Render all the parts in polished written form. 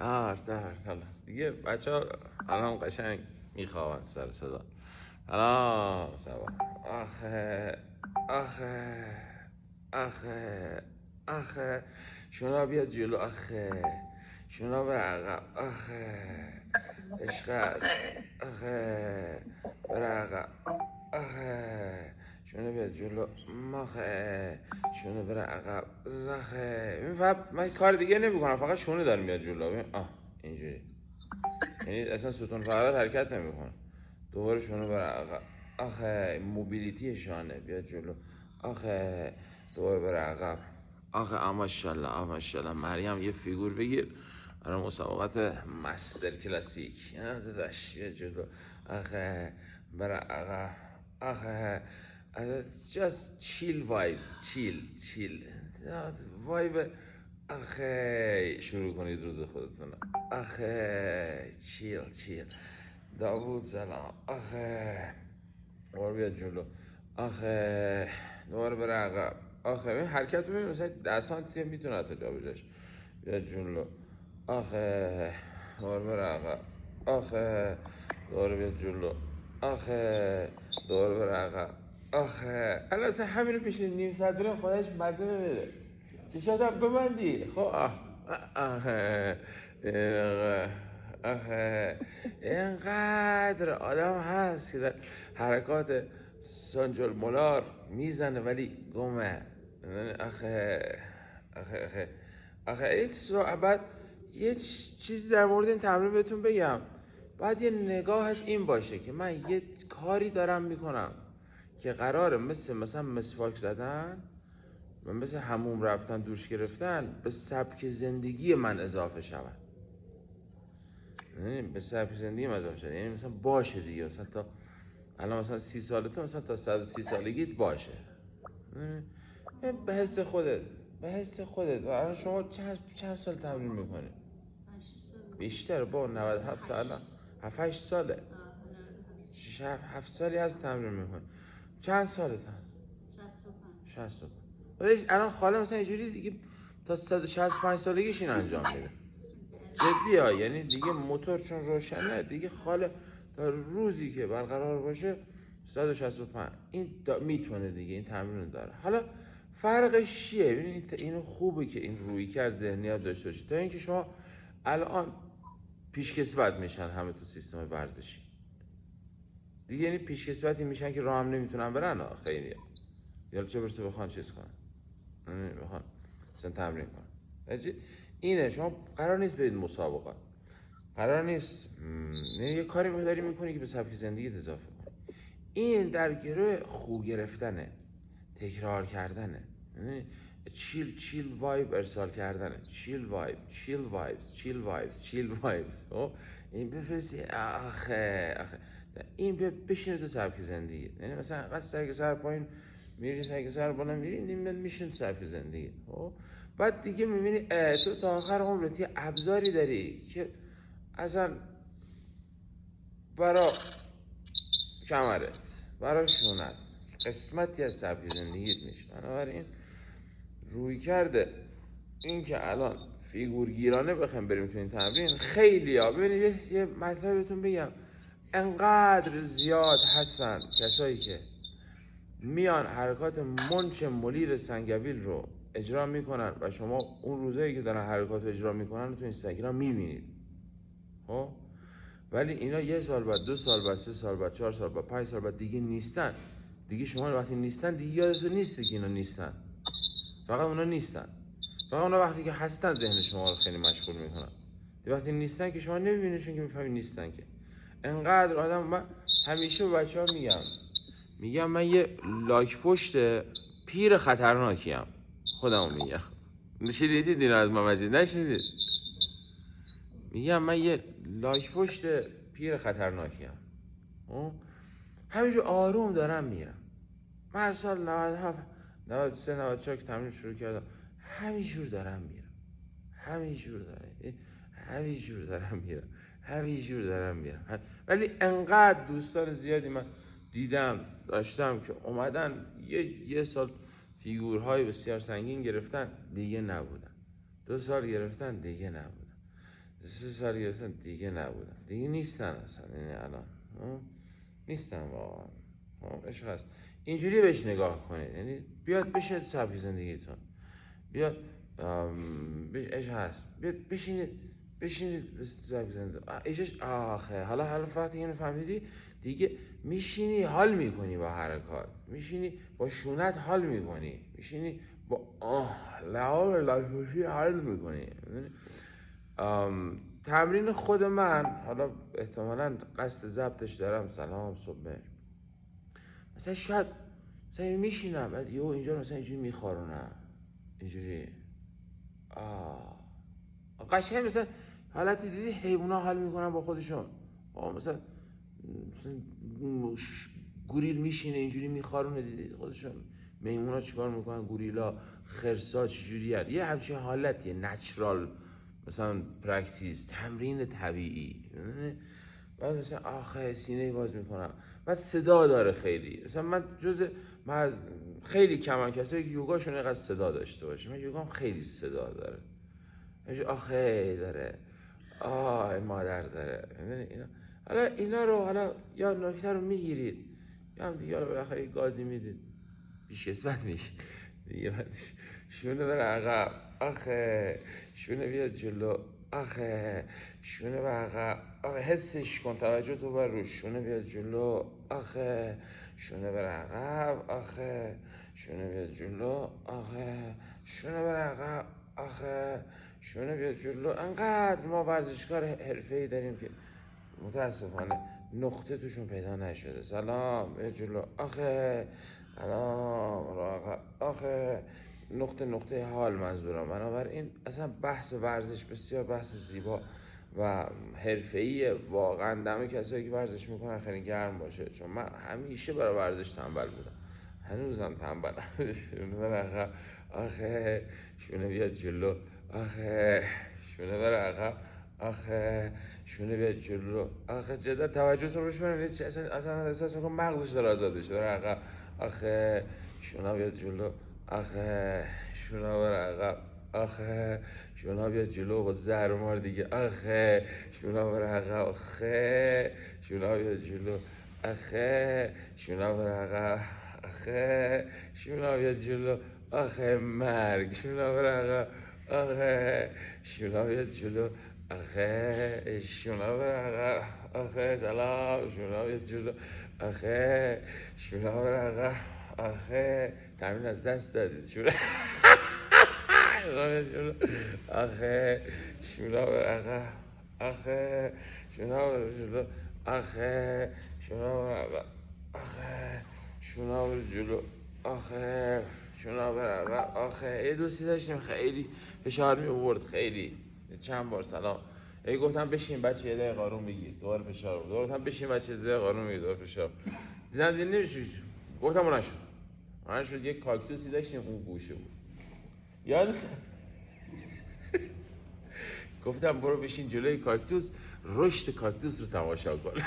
دار حالا دیگه بچه ها الان قشنگ میخوابن سر صدا. سلام صباح. آخه آخه آخه آخه شونا بیاد جلو. آخه شونا بره عقب. آخه عشق است. آخه بره عقب. آخه شونه بیاد جلو. ماخه شونه بره عقب. زخه من کار دیگه نمی کنم، فقط شونه داره میاد جلو. اینجوری، یعنی اصلا ستون فقرات حرکت نمی کنه. دوباره شونه بره عقب. آخه موبیلیتی شانه بیاد جلو. آخه دوباره بره عقب. آخه ماشاءالله ماشاءالله. مریم یه فیگور بگیر برای مسابقات مستر کلاسیک. داداش بیا جلو. آخه بره عقب. آخه just chill vibes. chill vibe. آخه شروع کنید روز خودتون. آخه chill. داوود سلام. آخه دوباره بیاد جلو. آخه دوباره بره عقب. آخه این حرکت رو ببین مثلا 10 سانتی میتونه حتی جا بجاش. بیاد جلو. آخه دوباره بره عقب. آخه دوباره بیاد جلو. آخه دوباره بره عقب. آخه الان اصلا همین رو پیش نیم ساعت بریم خودش مزه نمیده. چشات هم ببندی. خب آخه اینقدر آدم هست که در حرکات سانجل مولار میزنه ولی گمه. آخه بعد یه چیزی در مورد این تمرین بهتون بگم. باید یه نگاهت این باشه که من یه کاری دارم میکنم که قراره مثلا مسواک زدن و مثل حموم رفتن دوش گرفتن به سبک زندگی من اضافه شود. به سبک زندگی من اضافه شود، یعنی مثلا باشه دیگه، مثلا تا الان مثلا 30 سالته مثلا تا 130 سالگیت باشه. به حس خودت. الان شما چند سال تمرین میکنید؟ بیشتر با 97 تا الان 7-8 ساله. 6-7 سالی از تمرین میکنید. چند سالتن؟ 65. الان خاله مثلا اینجوری دیگه تا 165 سالگیش این انجام میده. جدی ها، یعنی دیگه موتور چون روشنه دیگه خاله تا روزی که برقرار باشه 165 این میتونه دیگه این تمرین داره. حالا فرقش چیه؟ ببینید اینو خوبه که این روی کرد ذهنیت داشته باشید تا اینکه شما الان پیشکسوت میشن همه تو سیستم ورزشی دیگه، یعنی پیشکسوتی میشن که راه هم نمیتونن برن. خیلی یا چه برسه بخوان چیز کنن، بخوان مثلا تمرین کنن. اینه، شما قرار نیست برید مسابقات، قرار نیست یه کاری داری میکنی که به سبک زندگیت اضافه کنی. این در گروه خو گرفتنه، تکرار کردنه، چیل وایب ارسال کردنه. چیل وایبز. این بفرستی. آخه این بشینه تو سبک زندگی. یعنی مثلا قد سرک سر پایین میری، سرک سر بالا میری، این میشین تو سبک زندگی. بعد دیگه میبینی تو تا آخر عمرت یه ابزاری داری که اصلا برا کمرت، برا شونت قسمتی از سبک زندگیت میشه. بنابراین روی کرده این که الان فیگورگیرانه بخوایم بریم تو این تمرین خیلی ها. ببینید یه مطلب بهتون بگم، انقدر زیاد هستن کسایی که میان حرکات منچ مولیر سنگویل رو اجرا میکنن و شما اون روزایی که دارن حرکات رو اجرا میکنن رو تو اینستاگرام میبینید. ولی اینا 1 سال بعد، 2 سال بعد، 3 سال بعد، 4 سال بعد، 5 سال بعد دیگه نیستن. دیگه شما وقتی نیستن دیگه یادتون نیسته که اینا نیستن. فقط اونا نیستن. فقط اونا وقتی که هستن ذهن شما رو خیلی مشغول میکنن. وقتی نیستن که شما نمیبینیشون که میفهمید نیستن. که انقدر آدم، من همیشه به بچه‌ها میگم من یه لاک پشت پیر خطرناکیم. خودمو میگم. نشیدید اینو از مجید؟ نشیدید؟ میگم من یه لاک پشت پیر خطرناکیم. همینجور آروم دارم میرم. من از سال 97 93 94 که تمرین شروع کردم همینجور دارم میرم. همینجور دارم میرم. ولی انقدر دوستان زیادی من داشتم که اومدن یه سال فیگورهای بسیار سنگین گرفتن دیگه نبودن، 2 سال گرفتن دیگه نبودن، 3 سال گرفتن دیگه نبودن، دیگه نیستن اصلا. یعنی الان نیستن واقعا. عشق هست اینجوری بهش نگاه کنید، یعنی بیاد بشه سبک زندگیتون، بیاد عشق هست، بیاد بشینید به سبک زندگی. آخه حالا وقتی اینو فهمیدی دیگه میشینی حال میکنی با حرکات، میشینی با شونت حال میکنی، میشینی با لعاب لحوشی حال میکنی. تمرین خود من، حالا احتمالاً قصد ضبطش دارم، سلام صبح مثلا شاید مثلا میشینم بعد اینجا مثلا اینجوری میخارونم، اینجوری قشنگ مثلا حالتی دیدی حیونا حال میکنن با خودشون. مثلا گوریل میشینه اینجوری میخارونه، دیدید خودشون. میمونا چیکار میکنن، گوریلا، خرسا چجوری هست، یه همچین حالتیه، نچرال مثلا پرکتیس، تمرین طبیعی. بعد مثلا آخه سینه باز میکنم، بعد صدا داره خیلی. مثلا من خیلی کمان کسایی که یوگاشون اینقدر صدا داشته باشه، من یوگام خیلی صدا داره، آخه داره مادر داره. حالا اینا رو حالا یا نکته رو میگیرید یا هم دیگه بالاخره گازی میدید بیشکسوت میشه دیگه. بعدش شونه بره عقب، آخه شونه بیاد جلو، آخه شونه بره عقب، آخه حسش کن، توجه تو بر روش، شونه بیاد جلو، آخه شونه بره عقب، آخه شونه بیاد جلو، آخه شونه بره عقب، آخه شونه بیاد جلو. انقدر ما ورزشکار حرفه‌ای داریم که متاسفانه نقطه توشون پیدا نشده. سلام بیاد جلو، آخه سلام راقب، آخه نقطه حال منظورم. بنابراین اصلا بحث ورزش بسیار بحث زیبا و حرفه‌ای، واقعا دم کسایی که ورزش میکنن خیلی گرم باشه، چون من همیشه برای ورزش تنبل بودم، هنوزم تنبلم. شونه بر عقب، آخه شونه بیاد جلو، آخه شونه بر عقب، آخه شونه بیاد جلو، آخه جدا توجه تو روش برید، اصلا احساس میکنم مغزش داره آزاد بشه، بر عقب، آخه شونه بیاد جلو، آخه شونه بر عقب، آخه شونه بیاد جلو و زهرمار دیگه، آخه شونه بر عقب، آخه شونه بیاد جلو، آخه شونه بر عقب، آخه شونه بیاد جلو، آخه مرگ، شونه بر عقب، آخه شونه بیاد جلو، آخه شونه بر عقب، آخه سلام شونه بیاد جلو، آخه شونه بر عقب، آخه تمرین از دست دادید، شونه آخه شونه بر عقب، آخه شونه بر جلو، آخه شونه بر عقب، آخه شونه بر جلو، آخه شونه بر عقب، آخه یه دوستی داشتیم خیلی فشار می آورد، خیلی چند بار سلام گفتم بشین بچه یه دقیقه آروم بگیر، دوباره فشار بود، دوباره گفتم بشین بچه یه دقیقه آروم بگیر، دوباره فشار. دیدم نمیشه، گفتم اون نشد. یک کاکتوسی داشتیم اون گوشه بود، یاد گفتم برو بشین جلوی کاکتوس، رشد کاکتوس رو تماشا کن.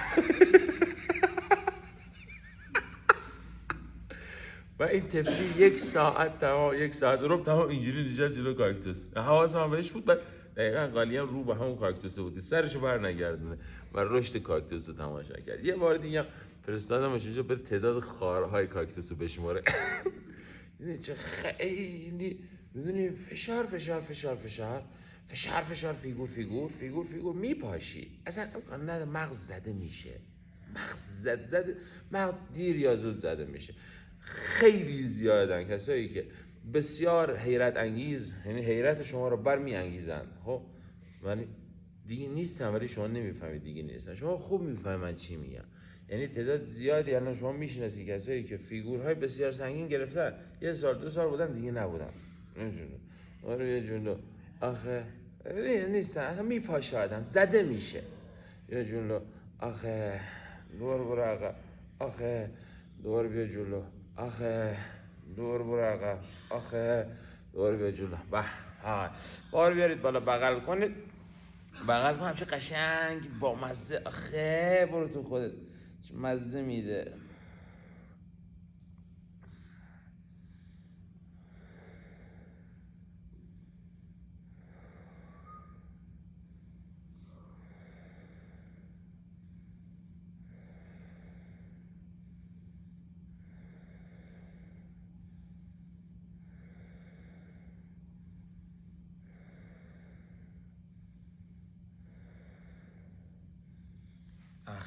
و این طفلی 1 ساعت تمام اینجوری نشست جلوی کاکتوس، حواسم بهش بود، بعد دقیقاً قالیم رو به همون کاکتوس بود، سرشو بر نگردونه و رشد کاکتوس رو تماشا کرد. یه بار دیگه فرستادمش اونجا به تعداد خارهای کاکتوس رو بشماره. یعنی چه خیلی میدونی فشار فیگور میپاشی، اصلا امکان نداره مغز زده میشه، مغز دیر یا زود زده میشه. خیلی زیادن کسایی که بسیار حیرت انگیز، یعنی حیرت شما رو برمی انگیزند، خب ولی دیگه نیستن، ولی شما نمیفهمید دیگه نیستن. شما خوب میفهمن چی میگن. یعنی تعداد زیادی الان شما میشناسی کسایی که فیگورهای بسیار سنگین گرفتن، 1 سال 2 سال بودن دیگه نبودن، آره یه جلو، آخه نیستن، اصلا میپاشه، آدم زده میشه، یه جلو، آخه دور برو عقب، آخه دور بیا جلو، آخه دور برو عقب، آخه دور بیا جلو. بار بیارید بالا، بغل کنید، بغل کن همشه قشنگ با مزه، آخه برو تو خودت، چه مزه میده.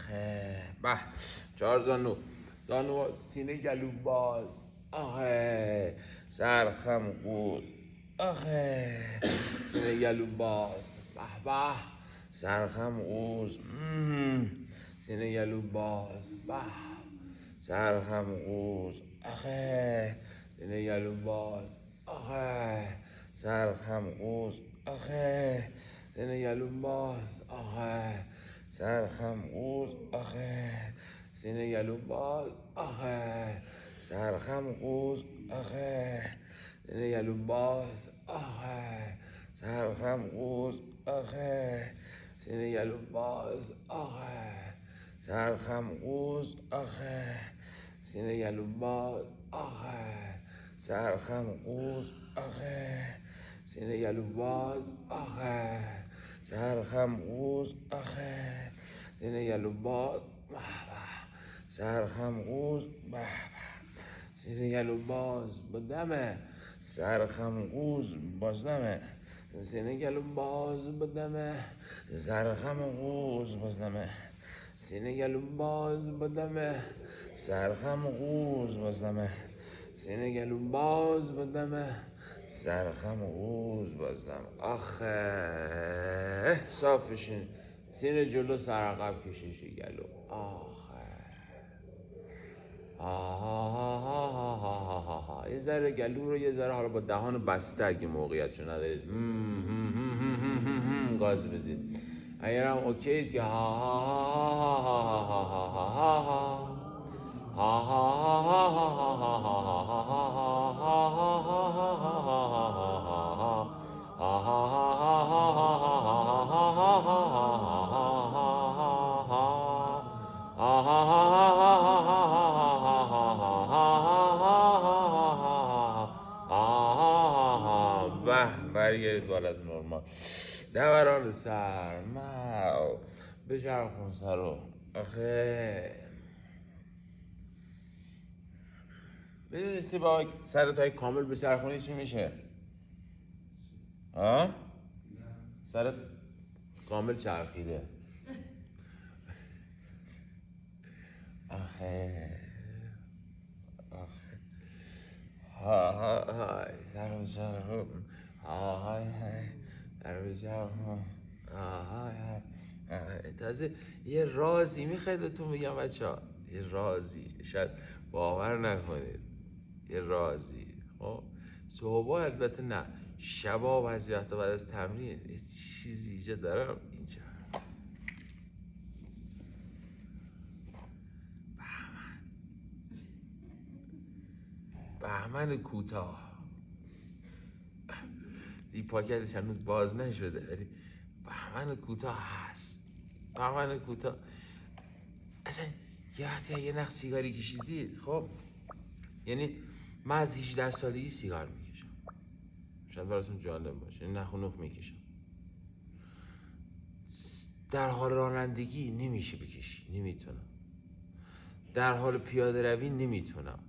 آخه به 4 زانو سینه گلو باز آخه سرخم قوز آخه سینه گلو باز به به سرخم قوز سینه گلو باز به سرخم قوز آخه سینه گلو باز آخه سرخم قوز آخه سینه گلو باز آخه سرخم قوز آخه سینه گلو باز آخه سرخم قوز آخه سینه گلو باز آخه سرخم قوز آخه سینه گلو باز آخه سرخم قوز آخه سینه گلو باز آخه سرخم قوز آخه سینه گلو باز آخه سرخم قوز آخه سینه گلو باز سرخم قوز سینه گلو باز بدمه سرخم قوز بازدمه سینه گلو باز بدمه سرخم قوز بازدمه سینه گلو باز بدمه سرخم قوز بازدمه سینه گلو باز بدمه سرخم قوز بازدمه آخه صاف بشین سینه جلو سر عقب کشیشی گلو آخه یه ذره گلو رو یه ذره حالا با دهان بسته اگه موقعیتشو ندارید گاز بدید اگر هم اوکیید که برگردید بالت نرمال دوران سر ماو بچرخون سر رو آخه بدونستی با سرت کامل بچرخونی چی میشه؟ ها؟ سرت کامل چرخیده آخه های سر بچرخون های سر بچرخون های تازه یه رازی میخواید اتون بگم بچه ها یه رازی شاید باور نکنید یه رازی صبح البته نه شبا بعضی وقتا بعد از تمرین یه چیزی اینجا دارم اینجا بهمن کوتاه این پاکتش هنوز باز نشده ولی بهمن کوتاه هست بهمن کوتاه اصلا یه وقتی یه نخ سیگاری کشیدید خب یعنی من از 18 سالگی سیگار میکشم شاید براتون جالب باشه این نخ و نخ میکشم در حال رانندگی نمیشه بکشی نمیتونم در حال پیاده روی نمیتونم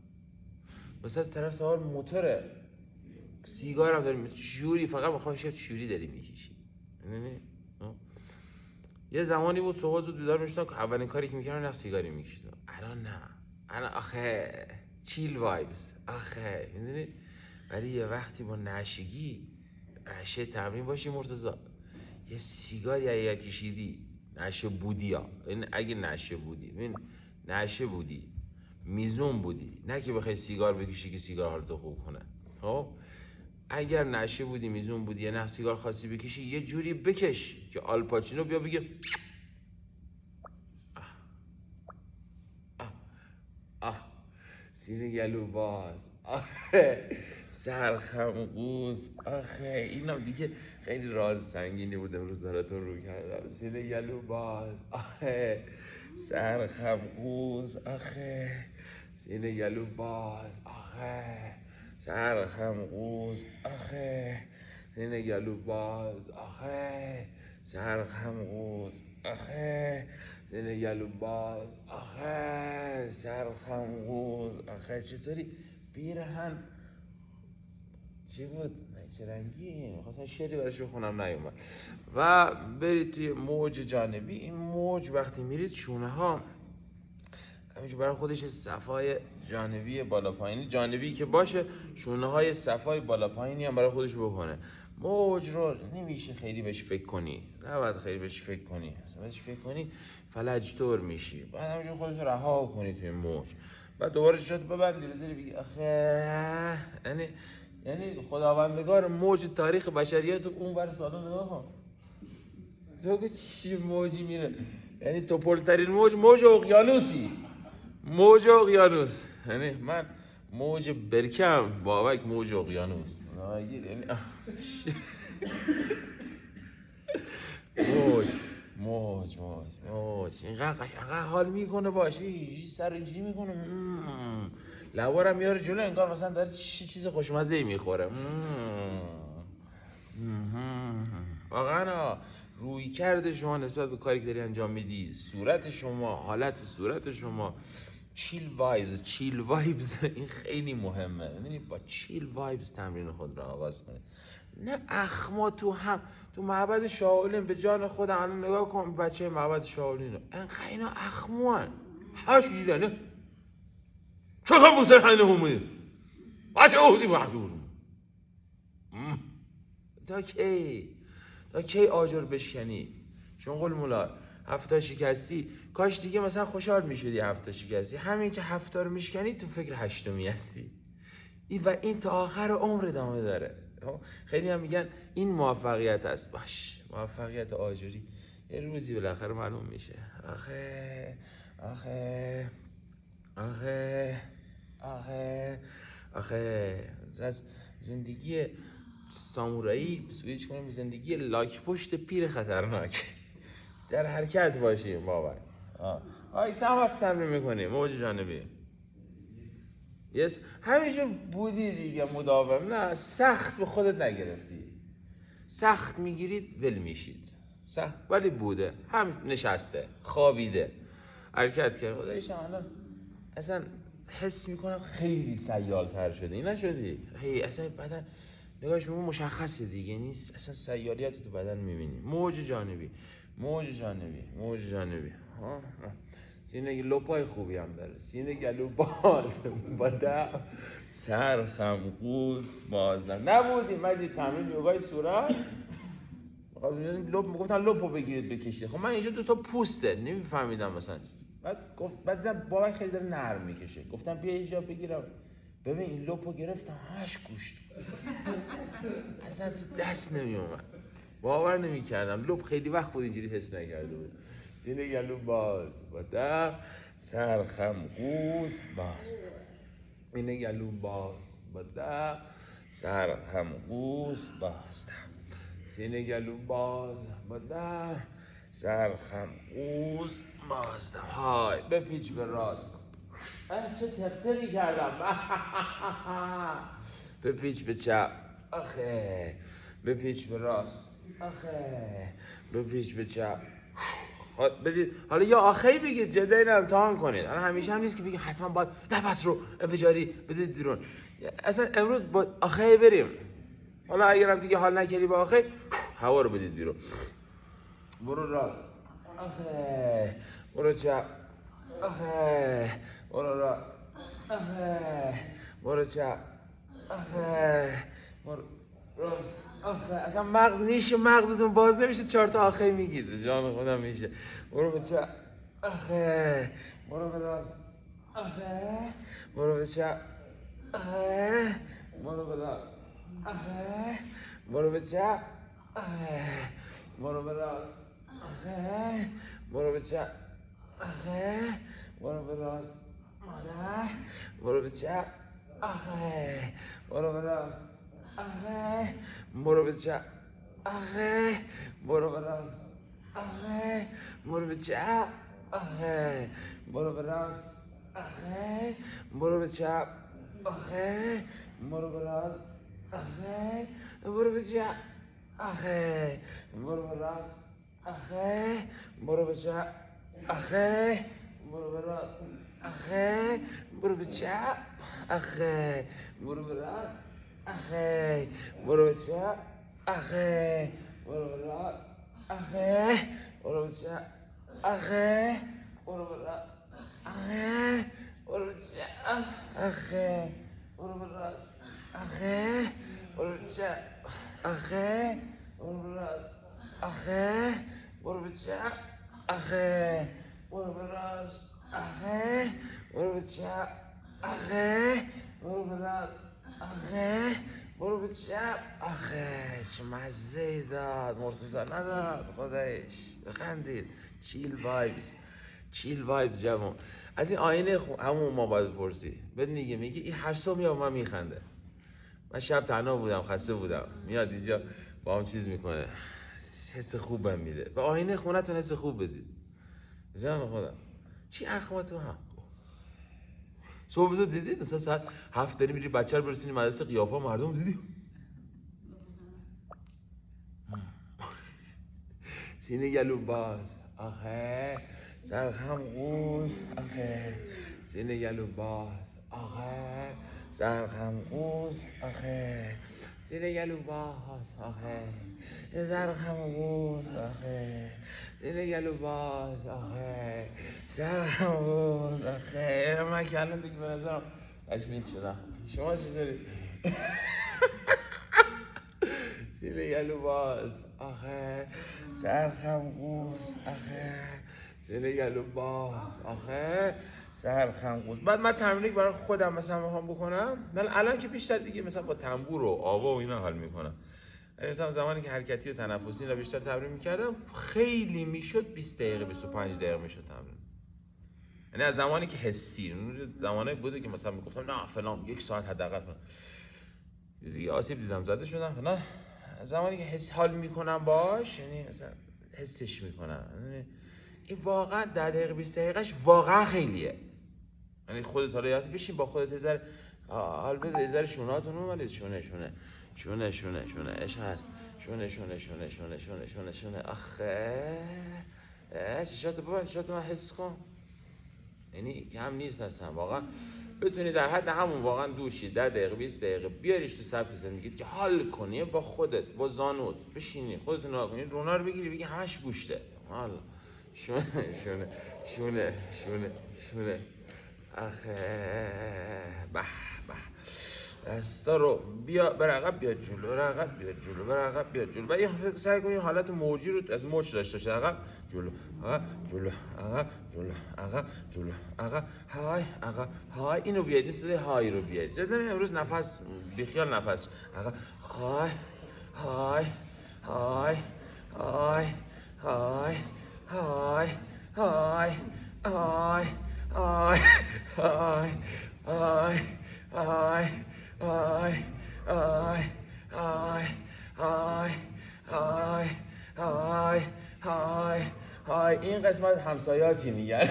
مثلا طرف سوار موتوره سیگارم داریم شوری فقط میخوام شاید شوری داری میکشی یه زمانی بود صبح زود بیدار میشدم که اولین کاری که میکردم نه سیگاری میکشیدم الان نه الان آخه چیل وایبز آخه میدونی ولی یه وقتی با نشگی نشه تمرین باشی مرتضی یه سیگاری اگه کشیدی نشه بودی ها این اگه نشه بودی ببین نشه بودی میزون بودی نه که بخوای سیگار بکشی که سیگار حالتو خوب کنه خب اگر نشه بودی میزون بودی یه نه سیگار خاصی بکشی یه جوری بکش که آلپاچینو بیا بگه سینه گلو باز آخه سرخم قوز آخه اینم دیگه خیلی راز سنگینی بود امروز براتون رو کردم سینه گلو باز آخه سرخم قوز آخه سینه گلو باز آخه سرخم قوز آخه سینه گلو باز آخه سرخم قوز آخه سینه گلو باز آخه سرخم قوز آخه چطوری پیرهن چی بود؟ چه رنگی؟ میخواستم شعری براش بخونم نیومد و برید توی موج جانبی این موج موج وقتی میرید شونه ها همینجور برای خودش صفای جانبی بالا پایینی، جانبی که باشه شونه های صفای بالا پایینی هم برای خودش بکنه. موج رو نمیشه خیلی بهش فکر کنی، نباید خیلی بهش فکر کنی، بهش فکر کنی فلجتور میشی. بعد همینجور خودت رها کنی توی موج، بعد دوباره شد ببندی بذاری بگی آخه یعنی خداوندگار موج تاریخ بشریت اون ور سالن نگاه کن. تو که چی موجی میره، یعنی تو پلترین موج اقیانوسی، موج اقیانوس. یعنی من موج برکم، بابک موج اقیانوس. یعنی موج اینقدر حال میکنه باشی سر اینجوری میکنه، لبارم میاره جلو انگار مثلا داره چیز خوشمزه میخوره. واقعا روی کرده شما نسبت به کاری که داری انجام میدی، صورت شما، حالت صورت شما، چیل وایبز این خیلی مهمه. یعنی با چیل وایبز تمرین خود را آغاز کنید. نه اخما تو معبد شاولین به جان خودم الان نگاه کن بچه معبد شاولین رو انقدر اینا اخموان هاش جیرانه چه بوسر حینه همونه بچه اوزی محدور تا کی آجر بشکنی؟ چون قول مولا 7 شکستی، کاش دیگه مثلا خوشحال میشدی 7 شکستی، همین که 7 رو میشکنی تو فکر 8می هستی و این تا آخر عمر ادامه داره. خیلی هم میگن این موفقیت است. باش، موفقیت آجری یه روزی بالاخره معلوم میشه. آخه از زندگی سامورایی سویچ کنیم زندگی لاک پشت پیر خطرناک. در حرکت باشیم بابا. چند وقت تمرین میکنیم موج جانبی؟ همیشه بودی دیگه مداوم، نه سخت به خودت نگرفتی. سخت میگیرید ول میشید، سخت ولی بوده، هم نشسته خوابیده حرکت کرد. خدایش الان اصلا حس میکنم خیلی سیالتر شده. این نشدی؟ اصلا بدن نگاهش میمون مشخصه دیگه نیست، اصلا سیالیت تو بدن میبینی. موج جانبی سینه لپای خوبی هم داره، سینه گلو باز بادا سر خمقوز بازنم نبودی. من دید تمرین یوگای صورت گفتن لپو بگیرید بکشید. خب من اینجا 2 پوسته نمیفهمیدم مثلا. بعد دیدم بابا خیلی داره نرم میکشه، گفتم بیا اینجا بگیرم. ببین این لپو گرفتم همش گوشت اصلا تو دست نمیومد، باور نمیکردم. لپ خیلی وقت بود اینجوری حس نکرده بود. سینه گلو باز بادا سر خمقوس بازدم. سینه گلو باز بادا سر خمقوس بازدم. سینه گلو باز بادا سر خمقوس بازدم. های بپیچ به راست. چه تختری کردم. بپیچ به چپ. آخه بپیچ به راست. آخه بپیچ به چپ. بدید حالا یا آخه بگید جدی اینو امتحان کنید. الان همیشه هم نیست که بگید حتما باید نفس رو انفجاری بدید بیرون. اصلا امروز با آخه بریم. حالا اگرم دیگه حال نکردی با آخه هوا رو بدید بیرون. برو راست. آخه برو چپ. آخه برو راست. آخه برو چپ. آخه برو راست. آخه اصلا مغزتون باز نمیشه 4 تا آخه میگید. جان خودم میشه. برو به چپ. آخه برو به راست. آخه برو به چپ. آخه برو به راست. آخه برو به چپ. آخه برو به راست. آخه برو به چپ. آخه برو به راست. آخه برو به چپ. آخه برو به راست. آخه برو به چپ. آخه برو به راست. آخه برو به چپ. آخه برو به راست. آخه برو به چپ. آخه برو به راست. آخه برو به چپ. آخه برو به راست. آخه برو به چپ. آخه برو به راست. آخه برو به چپ. آخه برو به راست. آخه برو به چپ. آخه برو به راست. آخه برو به چپ. آخه برو براست آخه برو چپ آخه برو براست آخه برو چپ آخه برو براست آخه برو چپ آخه برو براست آخه برو چپ آخه برو براست آخه برو چپ آخه چه مزه‌ای داد مرتضی نداد خودش بخندید چیل وایبز جوان از این آینه همون ما باید بپرسی بهت میگه این هر صبح میاد من میخنده من شب تنها بودم خسته بودم میاد اینجا با هم چیز میکنه حس خوب بهم میده به آینه خونتون حس خوب بدید جان خودم چی اخماتو هم صبح تو دیدید مثلا ساعت 7 داری میری بچه رو برسونی مدرسه قیافه مردم دیدی سینه گلو باز آخه سرخم قوز آخه سینه گلو باز آخه سرخم قوز آخه سینه گلو باز آخه سرخم قوز آخه سینه گلو باز آخه سرخم قوز آخه من که الان دیگه به نظرم تشمیل شدم شما چطوری؟ سینه گلو باز آخه سرخم قوز آخه سینه گلو باز آخه سرخم قوز بعد من تمرین برای خودم مثلا میخوام بکنم من الان که بیشتر دیگه مثلا با تنبور و آوا و اینا حال میکنم مثلا زمانی که حرکتی و تنفسی اینا بیشتر تمرین میکردم خیلی میشد 20 دقیقه 25 دقیقه میشد تمرین یعنی از زمانی که حسی زمانی بوده که مثلا میگفتم نه فلان 1 ساعت حداقل دیگه آسیب دیدم زده شدم نه زمانی که حس حال میکنم باش یعنی مثلا حسش میکنم این واقعا 10 دقیقه 20 دقیقهش واقعا خیلیه یعنی خودت حالا یاد بشین با خودت هزار حال بده هزار شوناتون اومدید شونه عشق هست شونه آخه چشاتو ببین چشاتو من حس کن یعنی کم نیست اصلا واقعا بتونی در حد همون واقعا دوشی 10 دقیقه 20 دقیقه بیاریش تو سبک زندگیت که حال کنی با خودت با زانوت بشینی خودتو نگاه کنی رونا رو بگیری بگی همش گوشته حالا شونه آخه به دستا رو بیا بر عقب بیا جلو بر عقب بیا جلو و یه سعی کنی حالت موجی رو از موج داشته باشه عقب جلو عقب های اینو بیاید این صدای های رو بیاید جدا امروز نفس بیخیال نفس عقب این قسمت همسایه ها چی میگن؟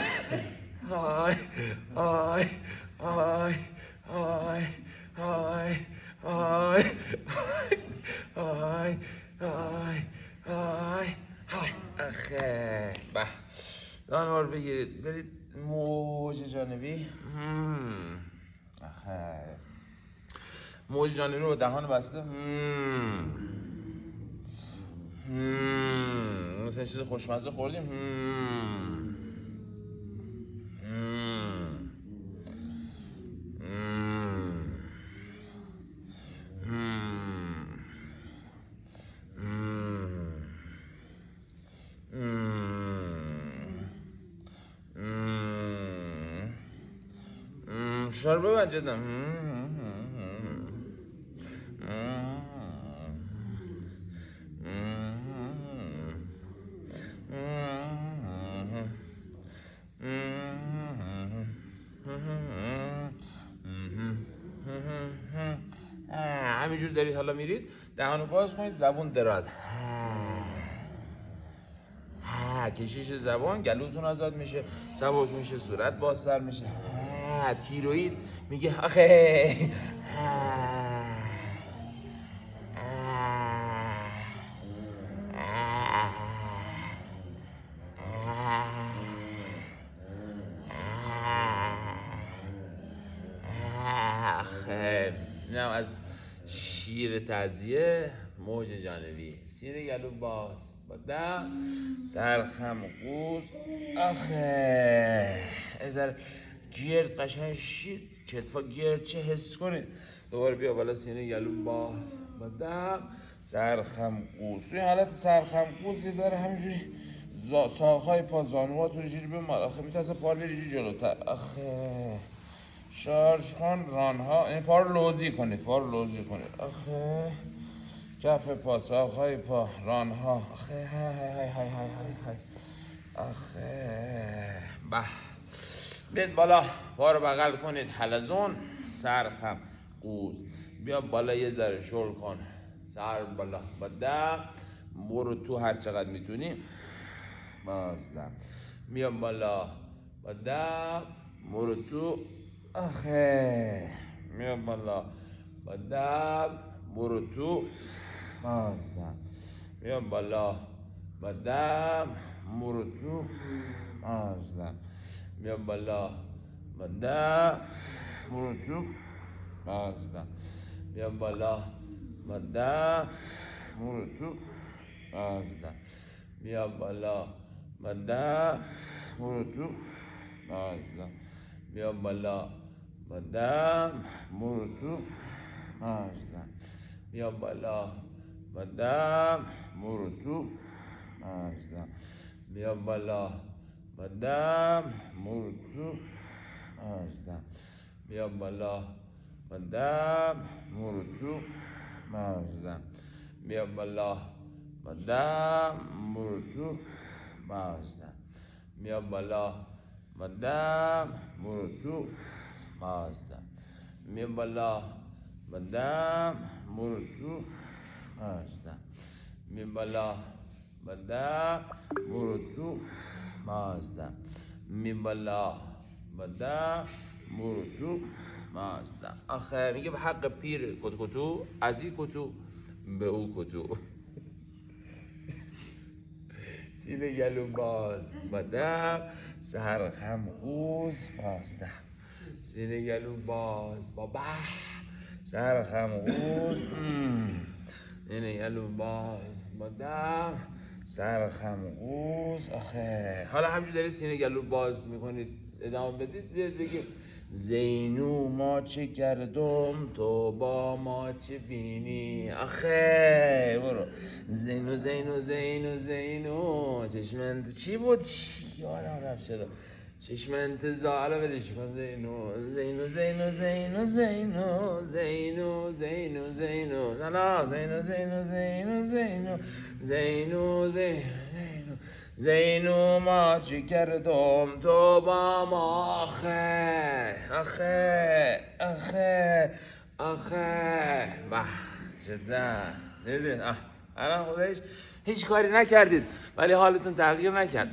آخه به دانوار بگیرید برید موج جانبی آخه موج جانبی رو با دهان بسته مثلا چیز خوشمزه خوردیم شار ببند جدا همینجور دارید حالا میرید دهانو باز کنید زبون دراز کشش زبان گلوتون آزاد میشه سبک میشه صورت بازتر میشه تیروئید میگه آخه اینم از شیر تزیه موج جانبی سینه گلو باز با دم سرخم قوز. آخه ازر گرد قشنگ شید کتفا گرد چه حس کنید. دوباره بیا بالا سینه گلو باز. با دم سرخم قوز. توی حالت سرخم قوز یه ذره همینجوری ساقهای پا زانوها تو جوری بمال. آخه میتونست پا بری جلوتر. آخه شارژ کن رانها. این پا رو لوزی کنید. آخه کف پا ساقهای پا رانها. آخه های آخه به بیاد بالا. پا رو بغل کنید حلزون سرخم قوز. بیا بالا یه ذره شل کن سر بالا. با دم برو تو هر چقدر میتونی. بازدم بیا بالا. با دم برو تو. آخه بیا بالا. با دم برو تو. بازدم بیا بالا. با دم برو تو. بازدم بیا بالا. با دم برو تو. بازدم بیا بالا. با دم برو تو. بازدم بیا بالا. با دم برو تو. بازدم بیا بالا. با دم برو تو. بازدم بیا بالا. با دم برو تو. بازدم بیا بالا. با دم برو تو. بازدم بیا بالا. با دم برو تو. بازدم بیا بالا. با دم برو تو. بازدم بیا بالا. با دم برو تو. بازدم بیا بالا. با دم برو تو. بازدم بیا بالا. با دم برو تو. بازدم بیا بالا. با دم برو تو. بازدم. آخه میگه به حق پیر کتو از این کتو به او کتو. سینه گلو باز. با دم سرخم قوز. بازدم سینه گلو باز. با به سرخم قوز. سینه گلو باز. با دم سرخم قوز. آخه حالا همجور دارید سینه گلو باز میکنید ادامه بدید. بیاد بگیم زینو ما چه کردم تو با ما چه بینی. آخه برو زینو زینو زینو زینو چشم انت چی بود یادم رفت چرا چشم انتظار بدش کن. زینو زینو زینو زینو زینو زینو زینو زینو نه زینو زینو زینو زینو زینو زینو زینو ما چی کردم تو با ما. آخه به جدا ببین الان خودش هیچ کاری نکردید ولی حالتون تغییر نکرد.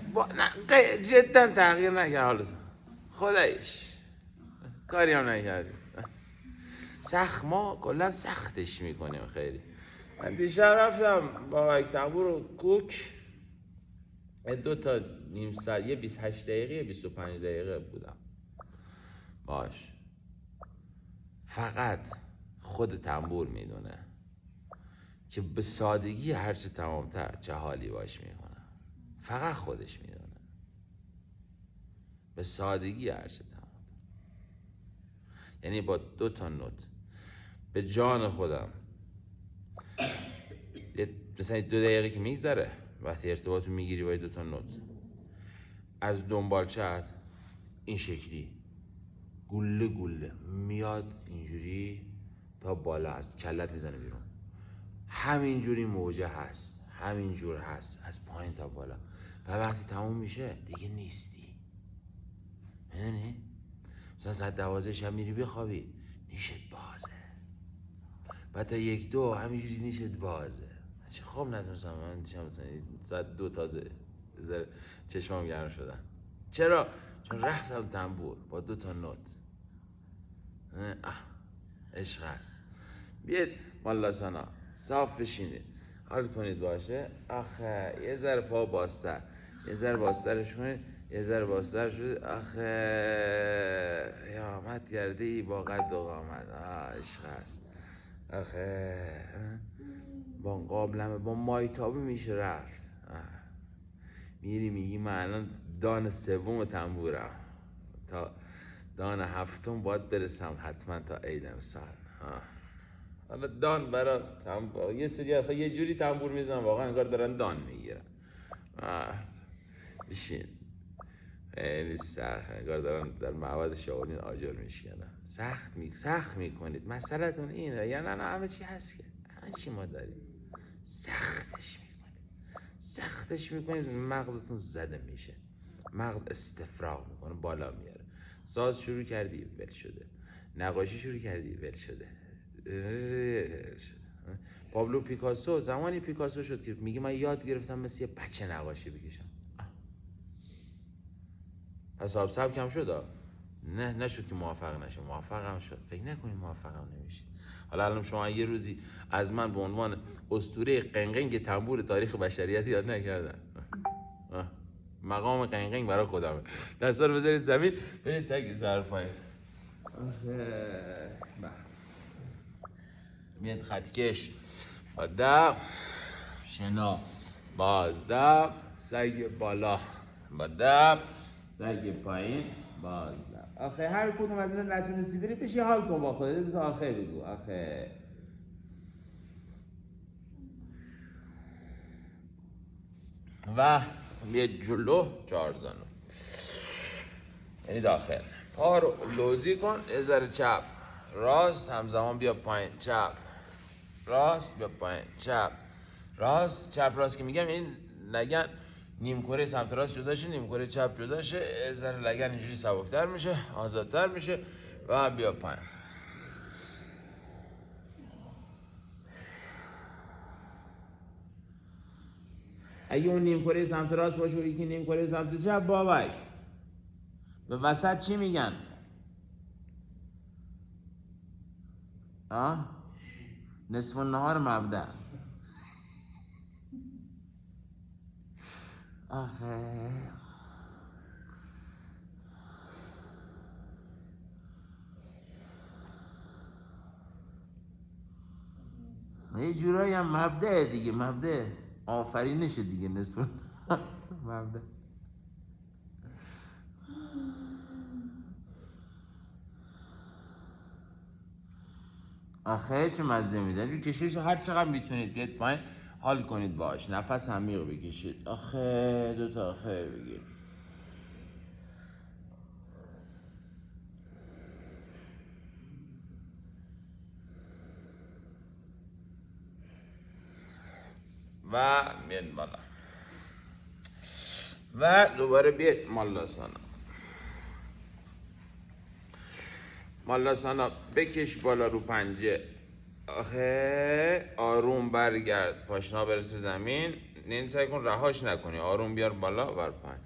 جدا تغییر نکرد حالتون. خودش کاری هم نکردید. سخت ما کلا سختش میکنیم خیلی. من دیشب رفتم با یک تنبور و کوک 2 تا نیم ساعت یه 28 دقیقه 25 دقیقه بودم باش. فقط خود تنبور میدونه که به سادگی هرچه تمامتر چه حالی باش میکنه. فقط خودش میدونه به سادگی هرچه تمامتر. یعنی با 2 تا نوت به جان خودم مثلا 2 دقیقه که میگذره وقتی ارتباطو میگیری با 2 تا نوت از دنبالچت این شکلی گله گله میاد اینجوری تا بالا از کلت میزنه بیرون. همینجوری موجه هست همینجور هست از پایین تا بالا و وقتی تموم میشه دیگه نیستی. میدونی؟ مثلا ساعت 12 شب میری بخوابی نیشت بازه بعد تا 1-2 همینجوری نیشت بازه. چه خواب نتونستم من دیشب مثلا ساعت 2 تازه چشمام گرم شدن. چرا؟ چون رفتم تنبور با 2 تا نوت. عشق هست. بیاید مالا سنا صاف بشینید حال کنید باشه. آخه یه ذره پا بازتر یه ذره بازترش کنید یه ذره بازتر شده. آخه قیامت کرده ای با قد و قامت. عشق هست. آخه با قابلمه با مایتابه میشه رفت. میری میگی من الان دان سوم تنبورم، تا دان هفتم باید برسم حتما تا عید امسال. حالا دان برای یه سری یه جوری تنبور میزنن واقعا انگار دارن دان میگیرن. بشین، خیلی سخت، انگار دارن در معبد شاولین آجر میشکنن. سخت میکنید. مسئلتون اینه یا نه همه چی هست که همه چی ما داریم، سختش میکنید مغزتون زده میشه، مغز استفراغ میکنه، بالا میاره. ساز شروع کردی ول شده، نقاشی شروع کردی ول شده. پابلو پیکاسو زمانی پیکاسو شد که میگه من یاد گرفتم مثل یه بچه نقاشی بکشم. پس سبک هم شد. نه نشد که موفق نشه، موفق هم شد. فکر نکنید موفق هم نمیشید. حالا الان شما یه روزی از من به عنوان اسطوره قنقنگ تنبور تاریخ بشریت یاد نکردن. مقام قنقنگ برای خودمه. دستا رو بذارید زمین، برید سگ سر پایین. میاد خطکش با دم، شنا بازدم، سگ بالا با دم، سگ پایین بازدم. آخه هر کدوم از اینا نتونستی بری پیش یه حال کن با خودت تا آخر بگو. آخه و یه جلو 4 زانو، یعنی داخل. پا رو لوزی کن، یه ذره چپ راست، همزمان بیا پایین، چپ راست، بیا پایین، چپ راست. چپ راست که میگم این لگن نیم کره سمت راست جدا شه، نیم کره چپ جدا شه، یه ذره لگن اینجوری سبکتر میشه، آزادتر میشه و بیا پایین. اگه اون نیم کره سمت راست باشه و یکی نیم کره سمت چپ، بابک به وسط چی میگن؟ نصف النهار مبدأ. آخه یه جورایی هم مبدأ دیگه، مبدأ آفرینشه دیگه، نصف مبدأ. آخه چه مزه میده. جو کشیشو هر چقدر میتونید بیاد پایین، حال کنید باش، نفس عمیق بکشید. آخه دوتا آخه بگیر. و بیاد بالا و دوباره بیاد مالاسانا بکش بالا رو پنجه. آخه آروم برگرد، پاشنا برسه زمین. این سعی کن رهاش نکنی، آروم بیار بالا بر پایین،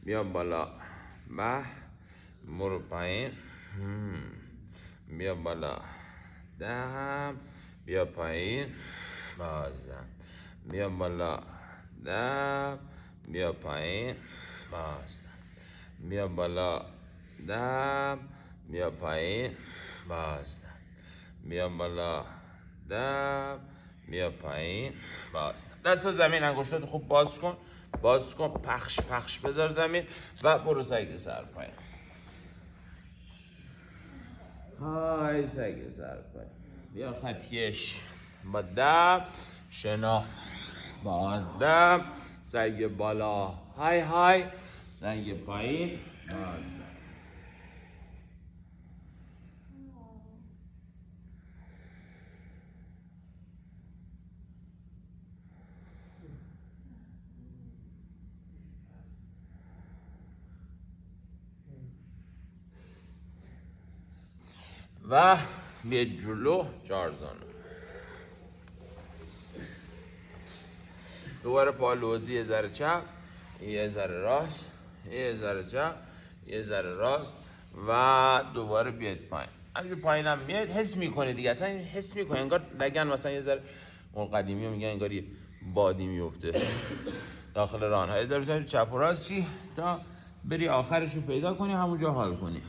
بیا بالا برو پایین، بیا بالا دهم، بیا پایین بازدم، بیا بالا دم، بیا پایین بازدم، بیا بالا دم، بیا پایین بازدم، بیا بالا دم، بیا پایین بازدم. دست زمین، انگشتات خوب باز کن، پخش بذار زمین و برو سگ سر پایین. های سگ سر پایین. بیا خطکش با دم، شنا بازدم، سگ بالا های سگ پایین بازدم. و به جلو 4 زانو. دوباره پا لوزی، یه ذره چپ، یه ذره راست، یه ذره چپ، یه ذره راست و دوباره بیاد پایین. همینجور پایین هم میاد، حس میکنه دیگه، اصلا حس میکنه انگار لگن مثلا یه ذره، اون قدیمی ها میگن انگار یه بادی میفته داخل رانها. یه ذره بتونی چپ و راست چی تا بری آخرش رو پیدا کنی، همونجا حال کنی.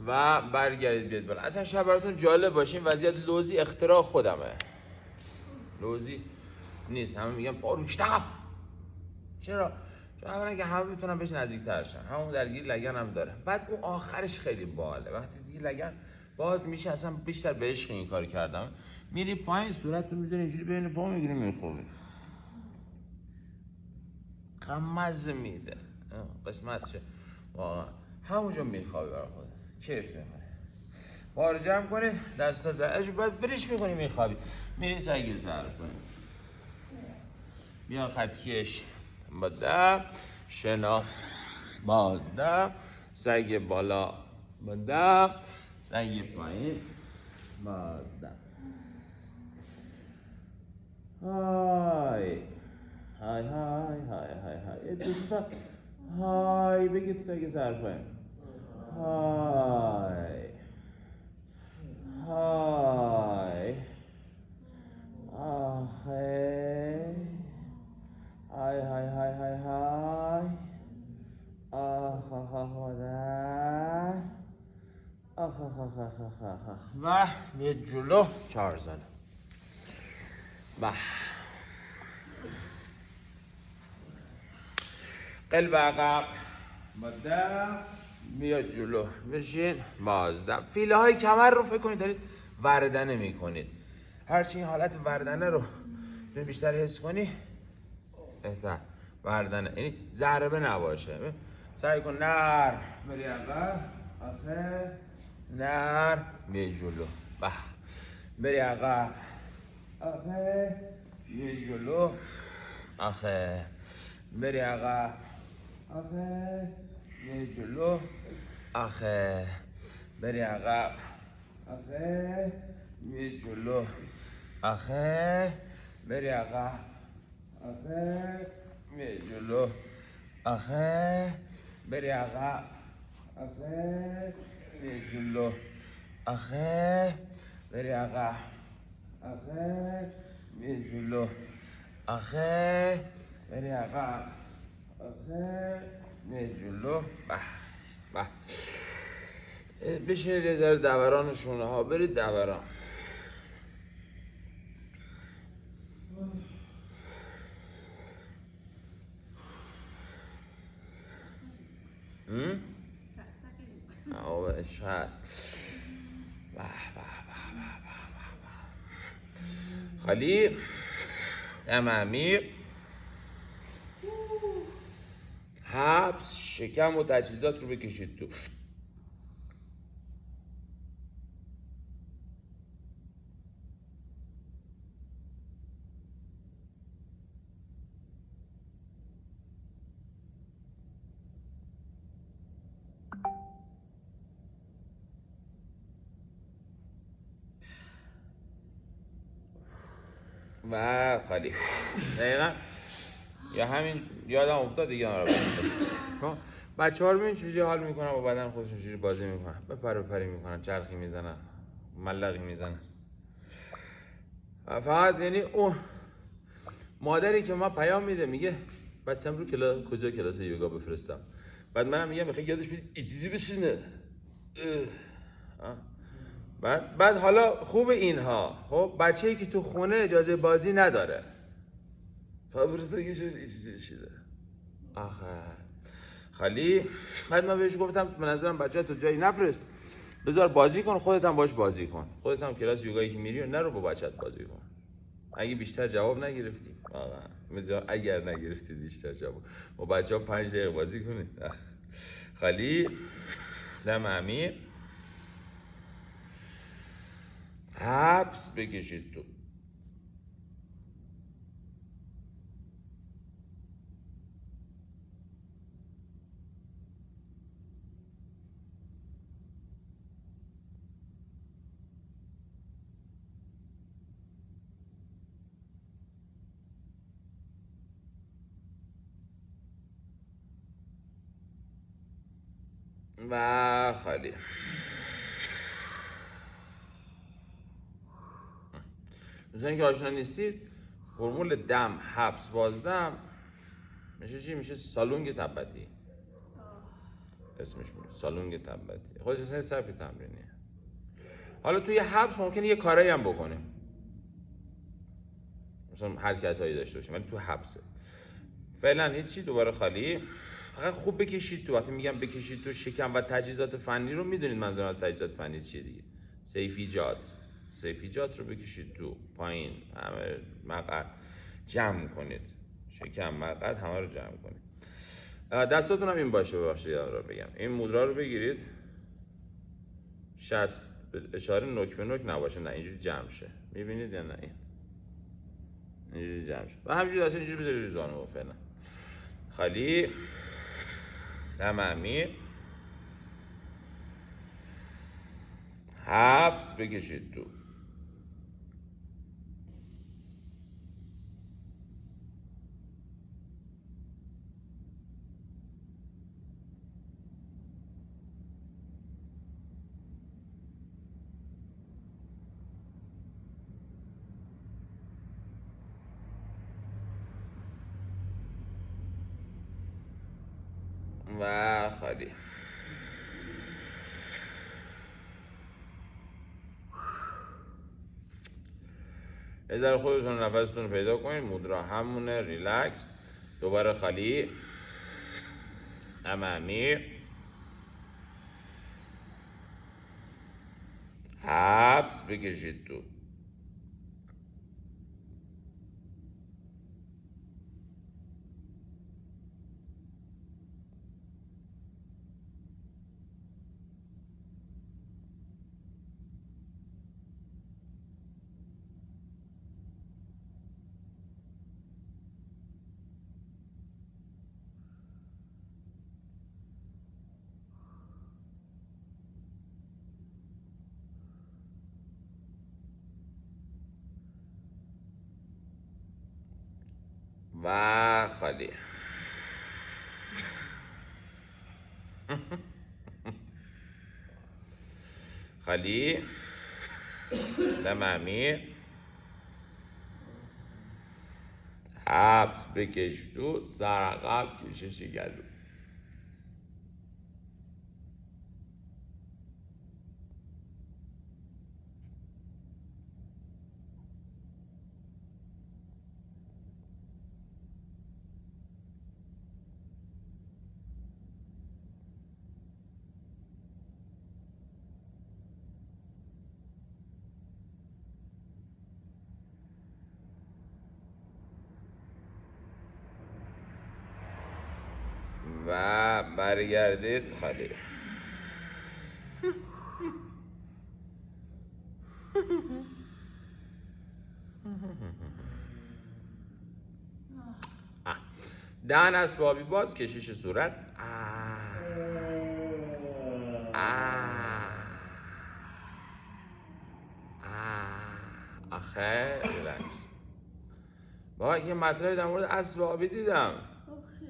و برگردید بیاد بالا. اصلا شب براتون جالب باشه، این وضعیت لوزی اختراع خودمه، لوزی نیست. همه میگن بارو کشتم. چرا؟ چون اولا که همه میتونن بهش نزدیک‌تر شن، همون درگیر لگن هم داره. بعد اون آخرش خیلی باحاله، وقتی دیگه لگن باز میشه اصلا بیشتر به عشق این کار کردم. میری پایین صورتتو میذاری اینجوری بین پا میگیری میخوری، مزه میده، قسمتشه واقعا. همونجا میخوابی برای خود، کیف میکنه. بار جمع کنید، دستا زرش باید بریش میکنی میخوابی. میری سگی ظرف کنید، بیا خطکش با ده، شنا باز ده، سگ بالا با ده، سگ پایین باز ده. های های های های های های دوستا های بگید سگ ظرف کنید. های های آخه های های های های های آه آه آه مادر آه آه آه آه آه آه. و یه جلو 4 زانو. و قلب عقب مادر میاد جلو، بشین بازدم. فیله های کمر رو فکر کنید دارید وردنه میکنید. هرچی این حالت وردنه رو بیشتر حس کنی بهتر. وردنه یعنی ضربه نباشه. سعی کن نر بری عقب، آخه نر می جلو، بری عقب، آخه می جلو، آخه بری عقب، آخه می جلو، آخه بری عقب، آخه می جلو، آخه بری عقب، آخه می جلو، آخه بری عقب، آخه می جلو، آخه بری عقب، آخه می جلو، آخه بری عقب، آخه می جلو. بشینید یه ذره دوران شونه ها برید دوران. آبش هست. خالی دم عمیق، حبس، شکم و تجهیزات رو بکشید تو. و خالی دقیقا یا همین یادم افتاد دیگه آن رو بچه ها رو ببین چجوری حال میکنن با بدن خودشون، چجوری بازی میکنن، بپری میکنن، چرخی میزنن، ملقی میزنن. فقط یعنی اون مادری که ما پیام میده میگه بچه‌م رو کجا کلاس یوگا بفرستم، بعد منم میگم میخوای یادش بدید اینجوری بشینه. بعد حالا خوب اینها، خب بچه‌ای که تو خونه اجازه بازی نداره فابرزه که چیزی شده آخه خالی. بعد من بهش گفتم به نظرم بچه تو جایی نفرست، بذار بازی کن، خودت هم باش بازی کن، خودت هم کلاس یوگایی که میری نرو با بچت بازی کن. اگه بیشتر جواب نگرفتی واقعا، اگر نگرفتی بیشتر جواب با بچه‌ها 5 دقیقه بازی کنید. خالی دم عمیق، حبس بکشید تو. و خالی. مثلا اینکه آشنا نیستید، فرمول دم حبس بازدم میشه چی؟ میشه سالونگ تبتی. اسمش میگه سالونگ تبتی. خودش اصلا سبک تمرینیه. حالا توی حبس ممکنه یه کارایی هم بکنیم، مثلا حرکت هایی داشته باشیم، ولی تو حبسه. فعلا هیچی، دوباره خالی. فقط خوب بکشید تو. وقتی میگم بکشید تو، شکم و تجهیزات فنی رو میدونید منظورم از تجهیزات فنی چیه دیگه. سیفیجات رو بکشید تو، پایین همه مقعد جمع کنید، شکم مقعد همه رو جمع کنید. دستاتون هم این باشه. ببخشید یادم رو بگم، این مودرا رو بگیرید 60 اشاره نوک به نوک نباشه، نه اینجوری جمع شه. میبینید یا نه؟ اینجوری جمع شه و همینجوری دست اینجوری بذارید روی زانو. فعلا خالی، دم عمیق، حبس بکشید تو. و خالی. یه ذره خودتون نفستون رو پیدا کنید. مودرا همونه، ریلکس. دوباره خالی، دم عمیق، حبس بکشید تو. و خالی. خالی، دم عمیق، حبس بکش تو، سرعقب کشش گلو. و برگردید خالی. دهن اسبابی باز، کشش صورت. آخه ریلکس. بابا یه مطلبی در مورد اسبابی دیدم،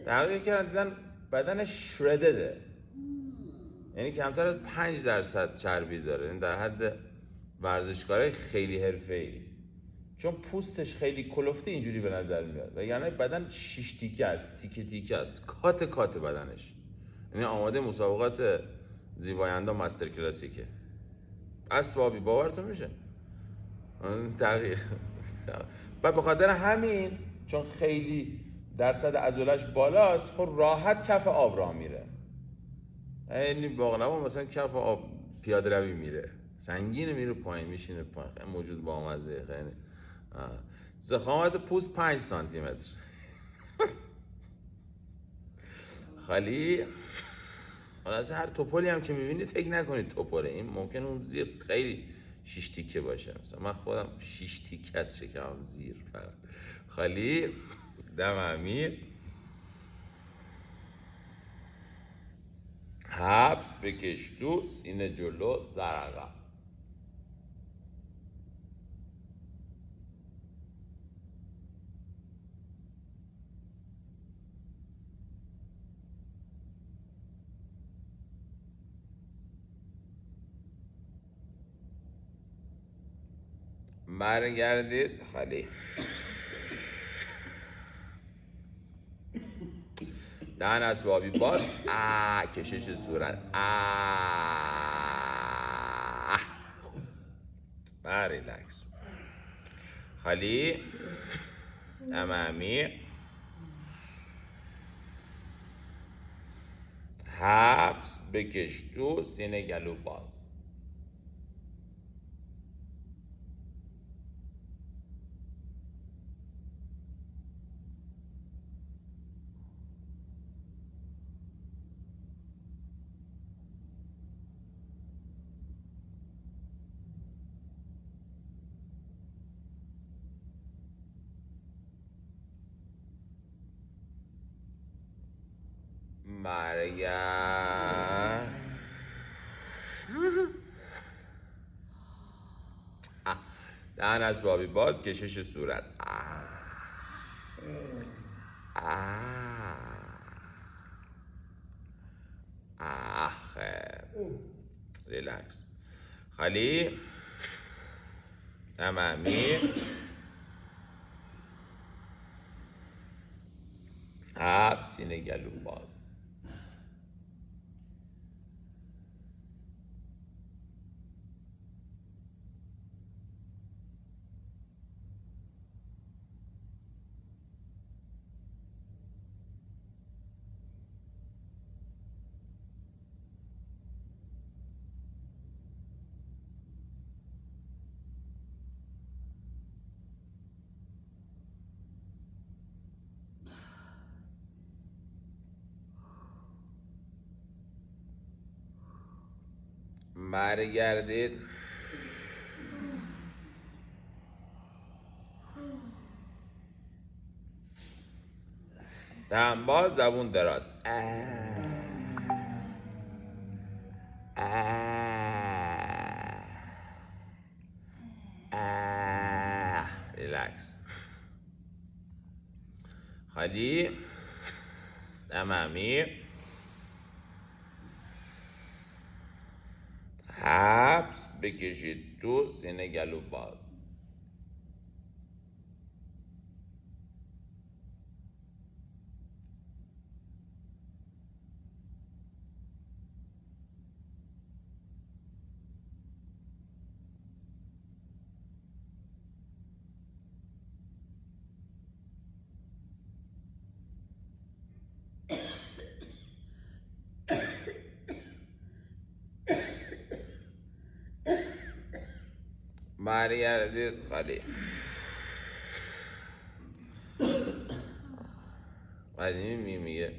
تحقیق کردن دیدن بدنش شردده، یعنی کمتر از 5% چربی داره، یعنی در حد ورزشکارای خیلی حرفه‌ای، چون پوستش خیلی کلفته اینجوری به نظر میاد و یعنی بدن 6 تیکه است، تیکه است، کات بدنش، یعنی آماده مسابقات زیبایندان مستر کلاسیکه. اسبابی باورتون میشه تحقیق. و به خاطر همین چون خیلی درصد عضلش بالاست، خب راحت کف آب راه میره، یعنی باقلما مثلا کف آب پیاده روی میره، سنگینه میره پایین، میشینه پایین. خیلی موجود بامزه. خیلی ضخامت پوست 5 سانتی متر. خالی. خلاصه هر توپلی هم که میبینید فکر نکنید توپله، این ممکنه اون زیر خیلی 6 تیکه باشه. مثلا من خودم 6 تیکه از شکمم زیر فقط. خالی، دم عمیق، حبس بکش تو، سینه جلو، زرقا. برگردید خالی. دهن اسبابی باز. کشش صورت. ریلکس. خالی. دم عمیق. حبس. بکش تو. سینه گلو باز. برگرد. دهن اسبابی باز. کشش صورت. خیر. ریلکس. خالی. دم عمیق. حبس. سینه گلو باز. برگردید. دهن باز. زبون دراز. ریلکس. خالی. دم عمیق. حبس. بکشید تو. سینه گلو باز. برگردید. خالی. قدیمی میگه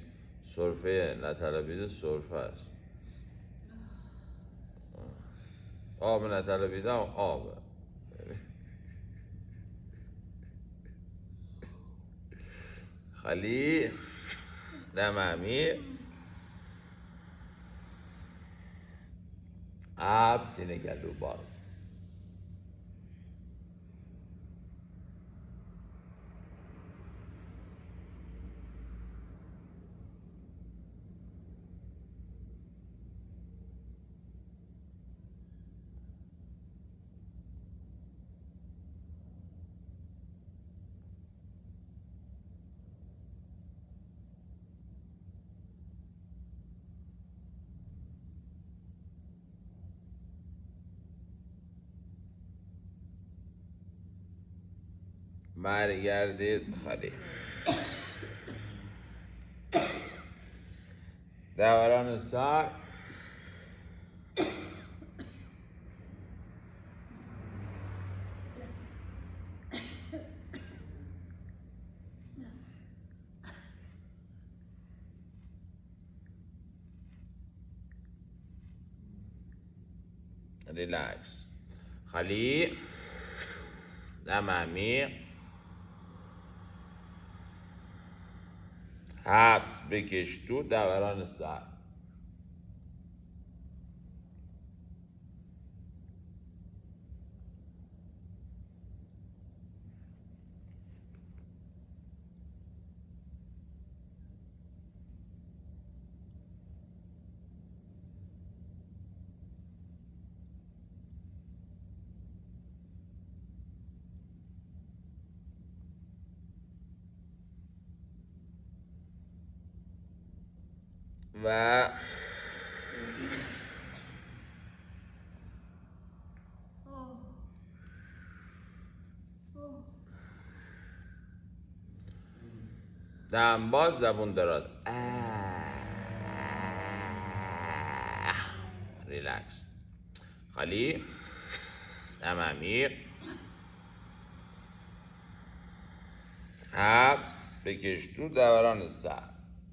سرفه نطلبیده سرفه است. آب نطلبیده هم آبه. خالی. دم عمیق. حبس. سینه گلو باز. برگردید. خالی. دوران سر. ریلکس. خالی. دم عمیق. حبس. بکش تو. دوران سر. و دم باز، زبون دراز. ریلکس. خالی. دم عمیق. حبس. بکش تو، دوران سر.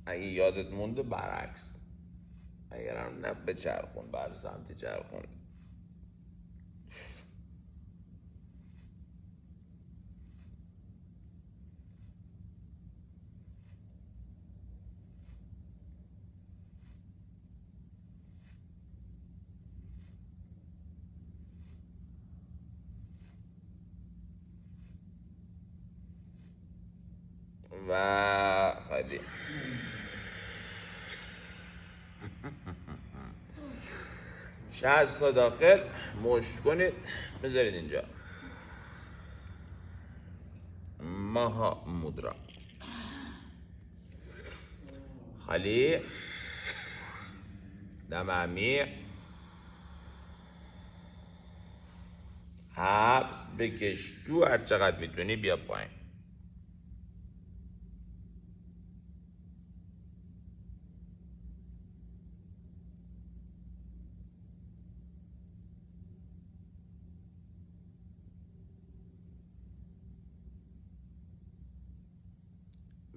اگه یادت مونده برعکس، اگرم نه بچرخون، بر سمت چرخون. و خالی. شست تا داخل. مشت کنید، بذارید اینجا. ماها مودرا. خالی. دم عمیق. حبس. بکش تو، هر چقدر میتونی بیا پایین.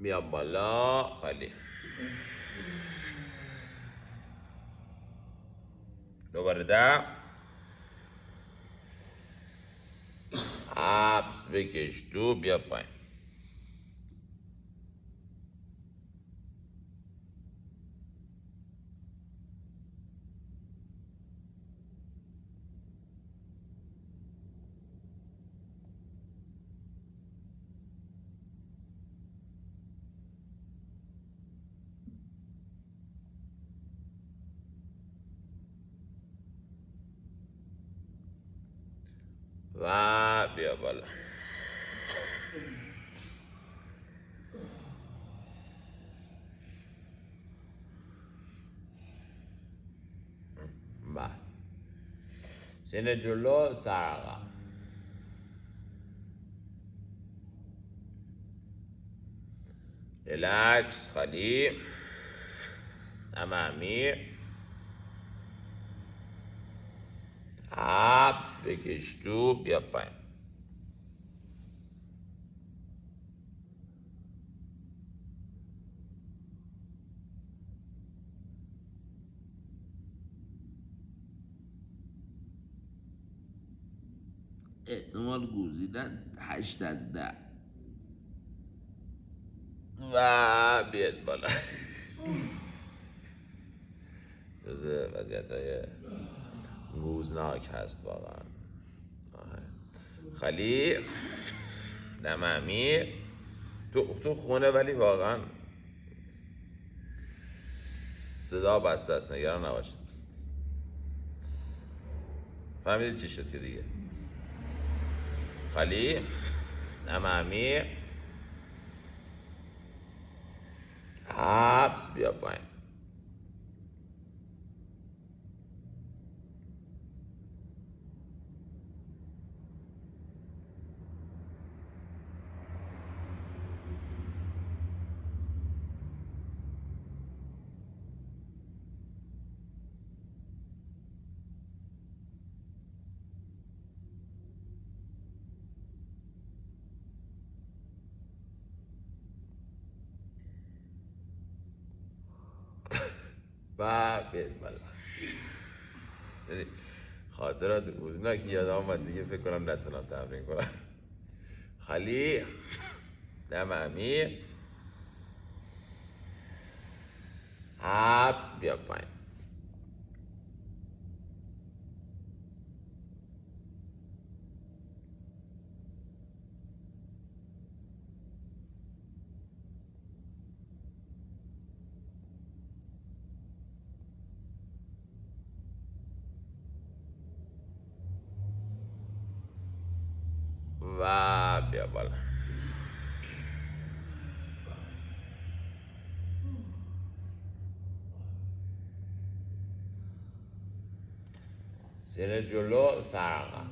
بیا بالا. خالی. دوباره دم. حبس. بکش تو، بیا پایین. و بیا بالا. بله. سینه جلو، سر عقب. ریلکس. خالی. دم عمیق. حبس. بکش تو، بیا پایین. احتمال گوزیدن 8/10. و بیاد بالا. جزء وضعیت‌های گوزناک هست واقعا. خالی. دم عمیق. تو خونه، ولی واقعا صدا بسته است، نگران نباشید. فهمیدید چی شد که دیگه؟ خالی. دم عمیق. حبس. بیا پایین. و بیاد بالا. خاطرات گوزناک یاد آمد دیگه، فکر کنم نتونم تمرین کنم. خالی. دم عمیق. حبس. بیا پایین. و بیا بالا. سینه جلو، سر عقب.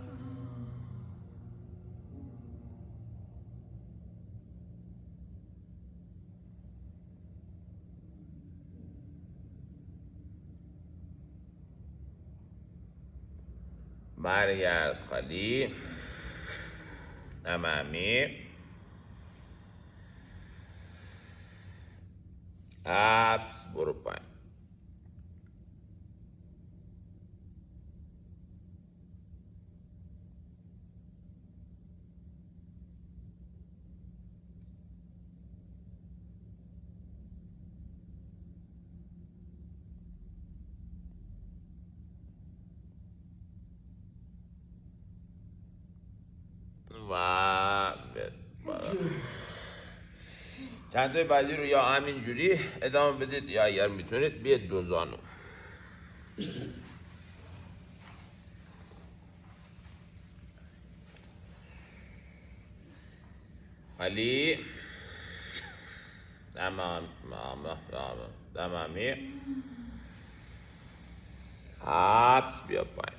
برگرد خالی، امامی، حبس، برو پایین. و چند تای بعدی رو یا همینجوری ادامه بدید یا اگر میتونید بیاید دو زانو. خالی، تمامی، حبس، بیا پایین.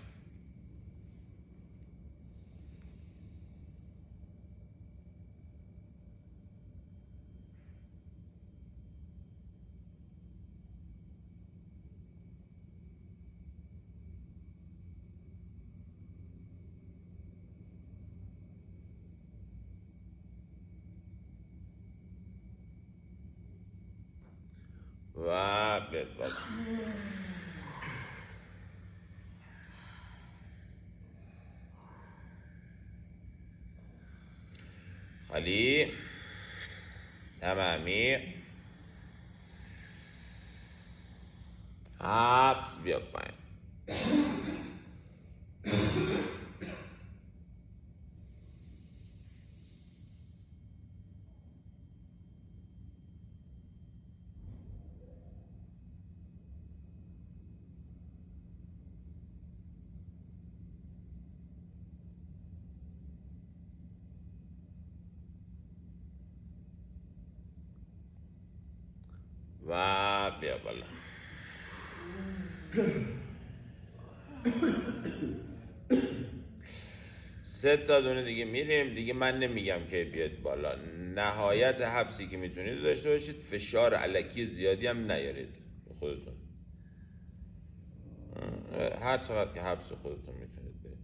و بیاد بالا. خالی، تمامی، حبس، بیا پایین. و بیا بالا. سه تا دونه دیگه میریم دیگه. من نمیگم که بیاد بالا. نهایت حبسی که میتونید داشته باشید، فشار الکی زیادی هم نیارید خودتون. هر چقدر که حبس خودتون میتونید برید.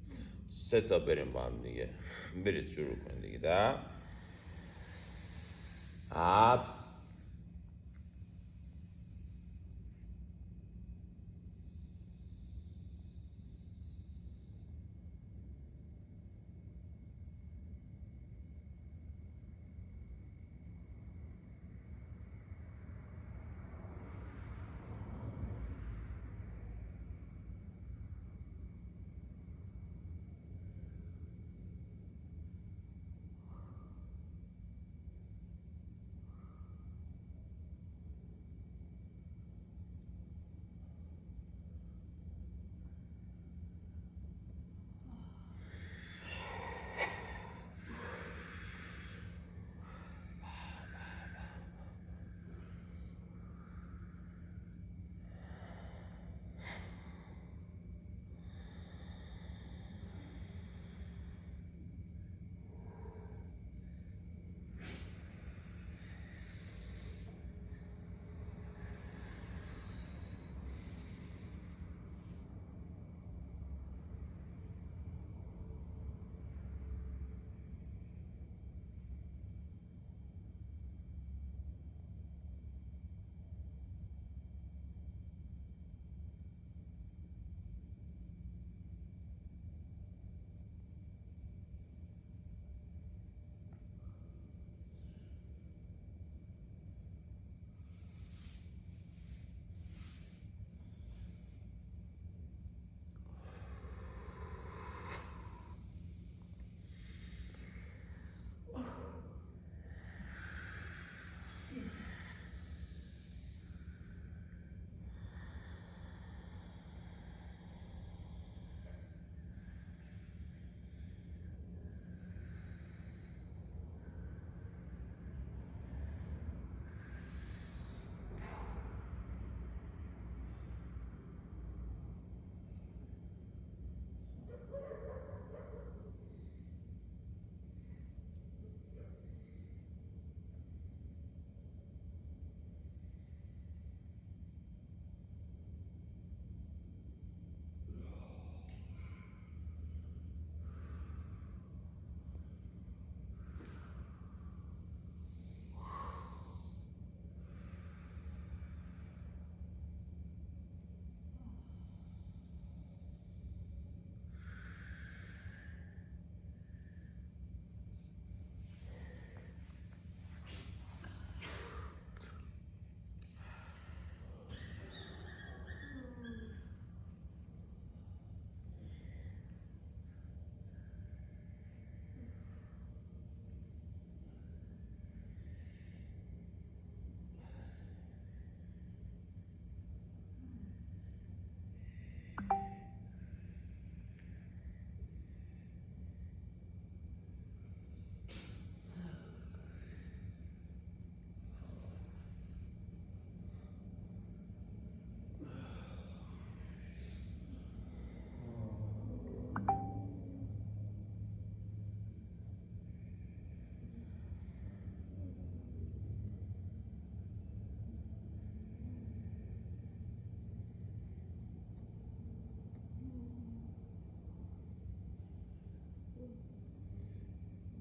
سه تا بریم با هم دیگه. برید شروع کنید دیگه. 10 حبس،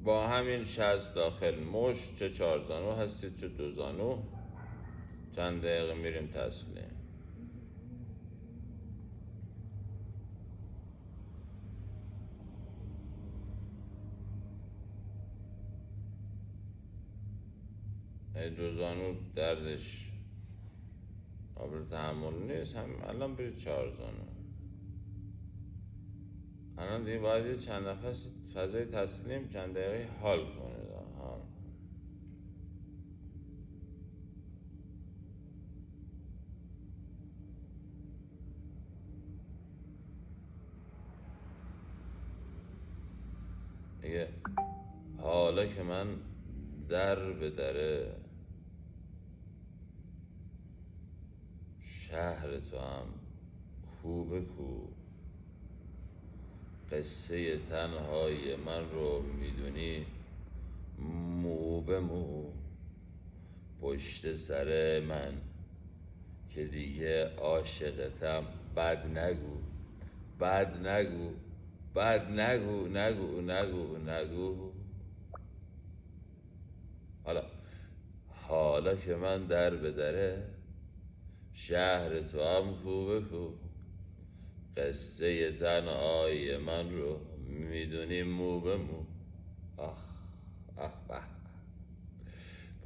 با همین 60 داخل مشت، چه 4 زانو هستید چه 2 زانو. چند دقیقه میریم تسلیم. دو زانو دردش قابل تحمل نیست، همین الان برید 4 زانو. الان دیگه باید یه چند نفس فضای تسلیم چند دقیقه حال کنید. دیگه حالا که من در به دره شهر تو هم کو به کو، قصه تنهای من رو میدونی مو به مو. پشت سر من که دیگه عاشقتم بد نگو، بد نگو، بد نگو، نگو نگو نگو. حالا که من در به دره شهر تو هم کو به کو، قصه تنهای من رو میدونی مو به مو. آخ آخ به،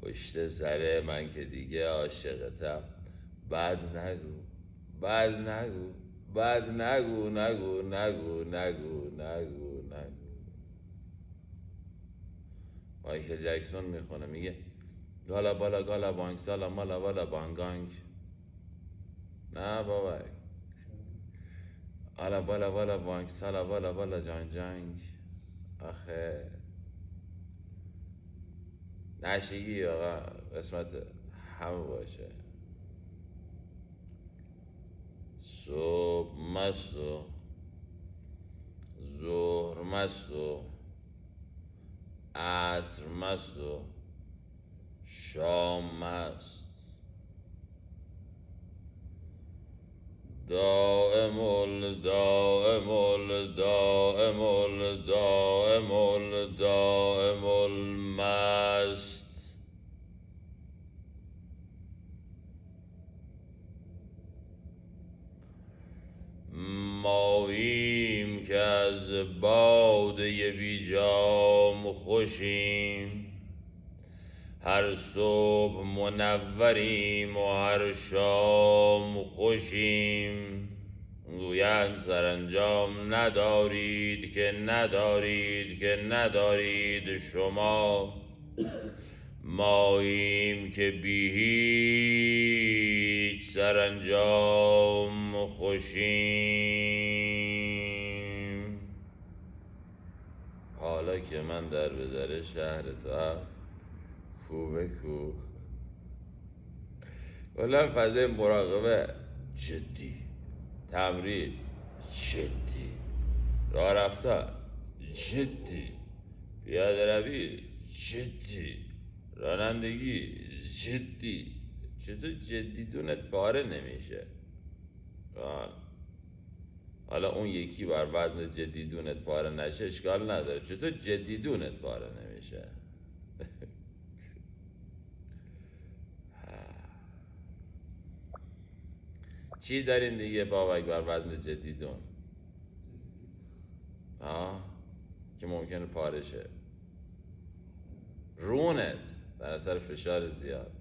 پشت سر من که دیگه عاشقتم بد نگو، بد نگو، بد نگو، نگو نگو نگو نگو نگو. مایکل جکسون میخونه میگه گالا بالا گالا بانک سالا مالا والا بانگانگ. نه بابا، آلا بالا بالا بانک سالا بالا بالا جان جنگ. آخه نشگی آقا قسمت همه باشه. صبح مست و ظهر مست و عصر مست و شام مست، دائم دائم دائم دائم دائم المست. ماییم که از باده بیجام خوشیم، هر صبح منوریم و هر شام خوشیم. گویند سرانجام ندارید که ندارید که ندارید شما، ماییم که بی هیچ سرانجام خوشیم. حالا که من در به در شهر تو هم کو به کو. کلا فضای مراقبه جدی، تمرین جدی، راه رفتن جدی، پیاده روی جدی، رانندگی جدی. چطور جدی دونت پاره نمیشه؟ حالا اون یکی بر وزن جدی دونت پاره نشه اشکال نداره، چطور جدی دونت پاره نمیشه؟ چی دارین دیگه بابک بر وزن جدی دون؟ که ممکنه پاره شه؟ رونت در اثر فشار زیاد.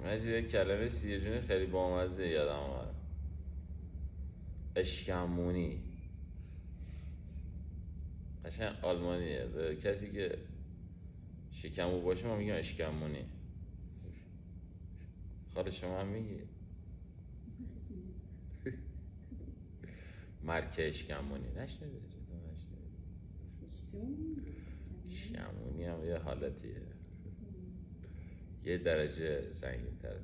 مجید یک کلمه سیرجونی خیلی بامزه یادم آمد، اشکمونی. قشنگ آلمانیه، به کسی که شکمو باشه ما میگیم اشکمونی. خاله شما هم میگی مرکه اشکمونی؟ نشنیده؟ چطور نشنیده؟ اشکمونی هم یه حالتیه، یه درجه سنگین تر.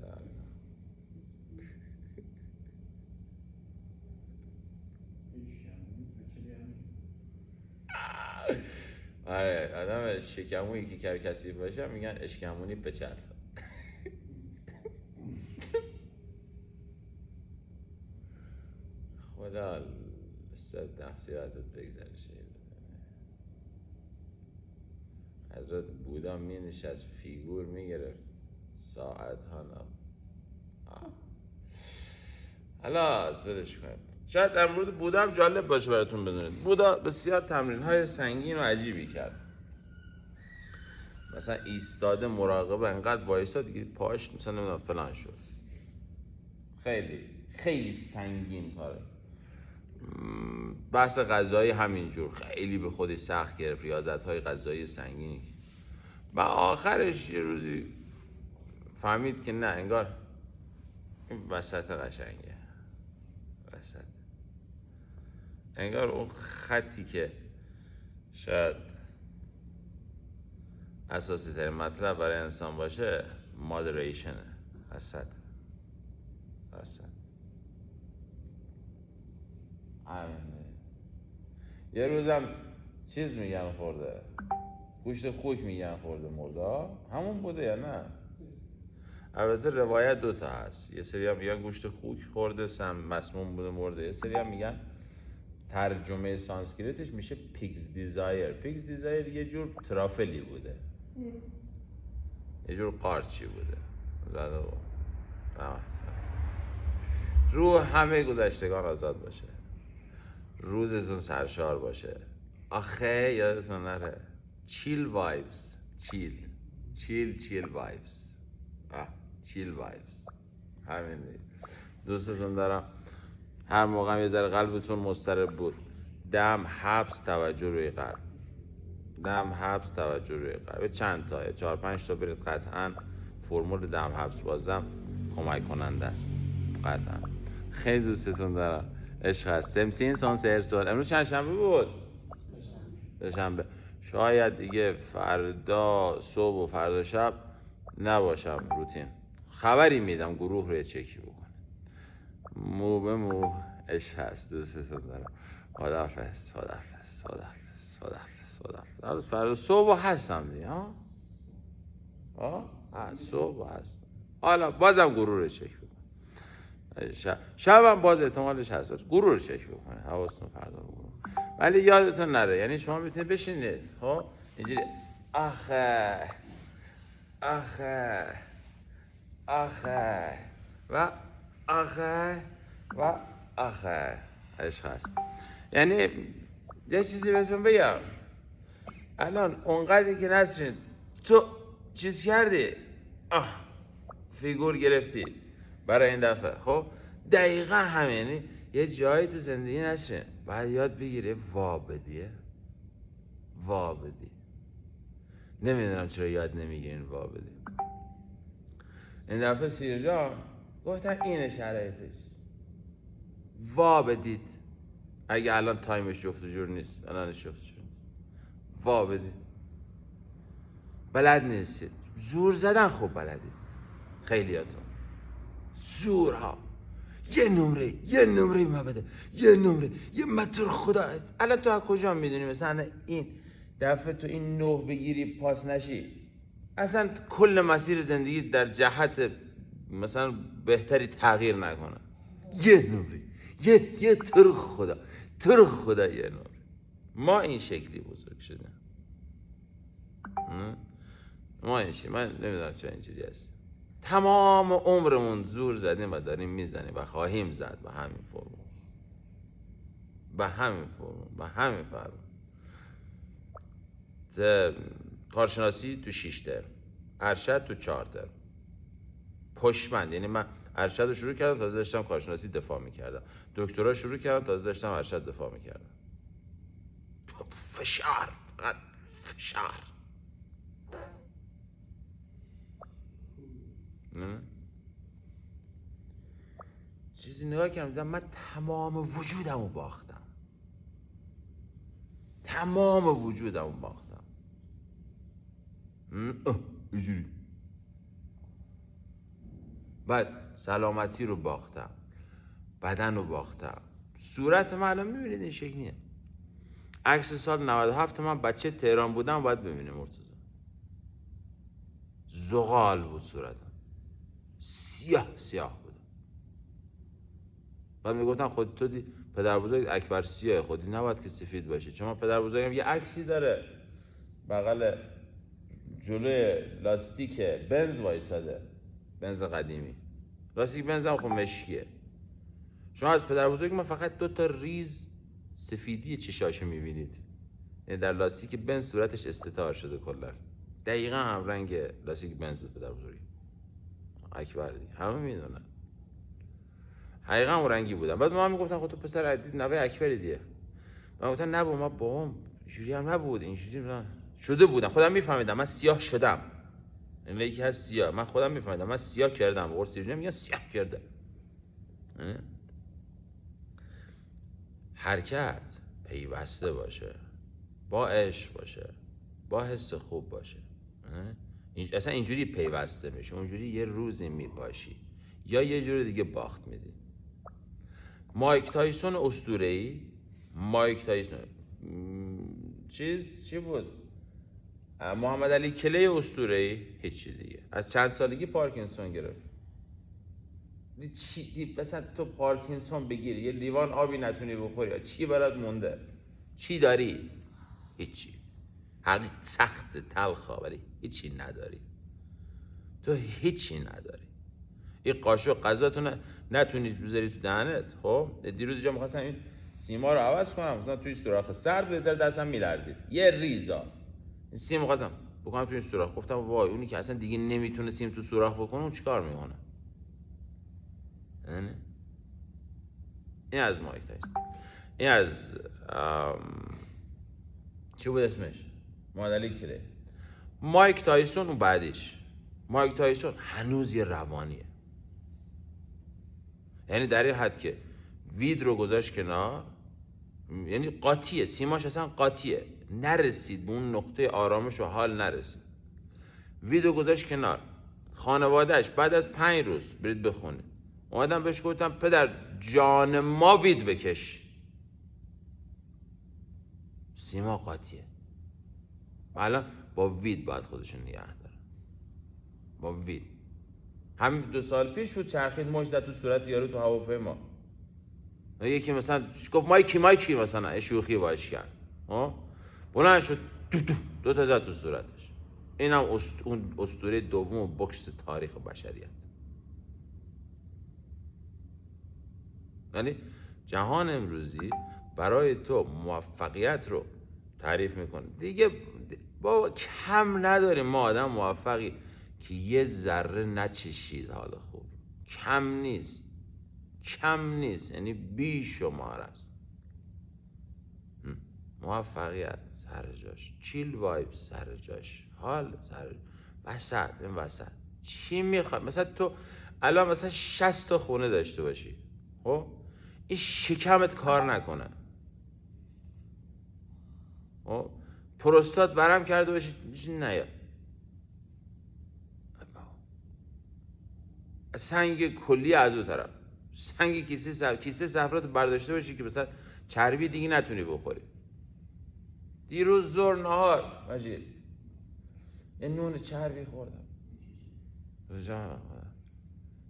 آره آدم شکمونی که کرکسی باشه میگن اشکمونی بچرخ. خدا صد تقصیراتت بگذاره. حضرت بودا می نشست فیگور می گرفت ساعت ها حالا سرش کنید. شاید در مورد بودا هم جالب باشه براتون بدونید. بودا بسیار تمرین های سنگین و عجیبی کرد. مثلا ایستاده مراقبه انقدر وایساد دیگه پاش مثلا نمیدونم فلان شد. خیلی سنگین کاره. بحث غذایی همینجور خیلی به خودش سخت گرفت، ریاضت های غذایی سنگینی و آخرش یه روزی فهمید که نه انگار این وسط قشنگه، وسط انگار اون خطی که شاید اساسی ترین مطلب برای انسان باشه مادریشنه، وسط یه روزم چیز میگن خورده، گوشت خوک میگن خورده مرده، همون بوده یا نه؟ البته روایت دوتا هست، یه سری هم میگن گوشت خوک خورده مسموم بوده مرده، یه سری هم میگن ترجمه سانسکریتش میشه پیگز دیزایر یه جور ترافلی بوده، یه جور قارچی بوده زده بود. روح همه گذشتگان آزاد باشه، روزتون سرشار باشه. آخه یادتون نره چیل وایبز، چیل وایبز همین دیگه. دوستتون دارم. هر موقع یه ذره قلبتون مضطرب بود دم حبس توجه روی قلب، چند تا 4-5 تا برید، قطعا فرمول دم حبس بازم کمک کننده است، قطعا. خیلی دوستتون دارم، عشق هست. سمسین سون سرسول. امروز چند شنبه بود؟ دوشنبه. شاید دیگه فردا صبح و فردا شب نباشم روتین، خبری میدم گروه رو چکی بکن. مو به مو، عشق هست. دوستتون دارم. خداحافظ. فردا صبح هستم دیگه. صبح هست. حالا بازم گروه رو چک بکن. شب هم باز احتمالش هست گروه رو چک بکنه، حواستون فردا بگو. ولی یادتون نره، یعنی شما میتونید بشینید اینجوری آخه و آخه عشق هست. یعنی یه چیزی بهتون بگم، الان اونقدری که نسرین تو چیز کردی فیگور گرفتی برای این دفعه، خب دقیقا همه، یعنی یه جایی تو زندگی نشه باید یاد بگیره وا بدی. نمیدونم چرا یاد نمیگیرین وا بدی. این دفعه سیرجان گفتن اینه شرایطش، وا بدید. اگه الان تایمش جفت جور نیست، وا بدید. بلد نیستید، زور زدن خوب بلدید خیلیاتون، زورها یه نمره ما بده، یه متر خدا. الان تو از کجا میدونی مثلا این دفعه تو این 9 بگیری پاس نشی، اصلا کل مسیر زندگی در جهت مثلا بهتری تغییر نکنه. یه نمره، یه تر خدا یه نمره. ما این شکلی بزرگ شدیم، من نمیدونم چرا اینجوری هست. تمام عمرمون زور زدیم و داریم میزنیم و خواهیم زد به همین فرمول. کارشناسی تو 6 ترم، ارشد تو 4 ترم، پشمند. یعنی من ارشد رو شروع کردم تازه داشتم کارشناسی دفاع میکردم، دکترا شروع کردم تازه داشتم ارشد دفاع میکردم. فشار چیزی نگاه کردم من تمام وجودمو باختم. اینجوری. بعد سلامتی رو باختم، بدن رو باختم، صورت من الان میبینید این شکلیه. عکس سال 97 من بچه تهران بودم باید ببینه مرتضی. زغال بود صورتم، سیاه بود. بعد میگفتن خود تو پدر بزرگ اکبر سیاه، خودی نباید که سفید باشه، چون پدر بزرگم یه عکسی داره بغل جلوی لاستیک بنز وایساده، بنز قدیمی، لاستیک بنز هم خب مشکیه. شما از پدر بزرگ من فقط 2 ریز سفیدی چشاشو میبینید، یعنی در لاستیک بنز صورتش استتار شده کلا، دقیقا هم رنگ لاستیک بنز بود پدر بزرگی اکبر دی، همه میدونن حقیقا اون رنگی بودن. بعد ما میگفتن خب تو پسر عدید نوه اکبری دیگه، من گفتن نه ما بابام اینجوری هم نبود، اینجوری شده بودم، خودم میفهمیدم من سیاه شدم، این یکی هست سیاه، من خودم میفهمیدم من سیاه کردم، قرصیجونه میگن سیاه کرده. حرکت پیوسته باشه، با عشق باشه، با حس خوب باشه، اصلا اینجوری پیوسته میشه، اونجوری یه روزی میپاشی یا یه جور دیگه باخت میدی. مایک تایسون اسطوره‌ای، مایک تایسون چی بود؟ محمد علی کلی اسطوره‌ای، هیچی دیگه. از چند سالگی پارکینسون گرفت. مثلا تو پارکینسون بگیری یه لیوان آبی نتونی بخوری، چی برات مونده؟ چی داری؟ هیچی. حقیقت سخت تلخه ولی هیچی نداری. تو هیچی نداری. این قاشق غذاتون نتونی بذاری تو دهنت. خب دیروز اینجا می‌خواستم این سیما رو عوض کنم، مثلا توی سوراخ سرد بذار، دستم میلرزید، یه ریزا این سیم می‌خواستم بکنم توی این سوراخ. گفتم وای اونی که اصلا دیگه نمیتونه سیم تو سوراخ بکنه اون چیکار میکنه؟ این از مایک تایسون. این از چی بود اسمش؟ محمد علی کلی. مایک تایسون اون بعدیش، مایک تایسون هنوز یه روانیه، یعنی در این حد که وید رو گذاشت کنار، یعنی قاطیه، سیماش اصلا قاطیه، نرسید به اون نقطه آرامش و حال نرسید. وید رو گذاشت کنار، خانوادهش بعد از 5 روز برید بخونید اومدم بهش گفتم پدر جان ما وید بکش. سیما قاطیه، الان با وید باید خودشون نگه داره، با وید. همین 2 سال پیش بود چرخید مشت زد تو صورت یارو تو هواپیما، یکی مثلا گفت مایکی مثلا شوخی باش کرد، بلند شد 2 تا زد تو صورتش. اینم اون اسطوره دوم بوکس تاریخ بشریت. یعنی جهان امروزی برای تو موفقیت رو تعریف میکنه دیگه. بابا کم نداریم ما آدم موفقی که یه ذره نچشید حال خوب، کم نیست، یعنی بیشمار است. موفقیت سر جاش، چیل وایب سر جاش، حال سر وسط چی میخواد؟ مثلا تو الان مثلا 60 تا خونه داشته باشی، خب این شکمت کار نکنه، پروستات ورم کرده باشی، نه سنگ کلی از اون طرف، سنگ کیسه صفرات برداشته باشی که مثلا چربی دیگه نتونی بخوری. دیروز ظهر نهار مجید یه نون چربی خوردم،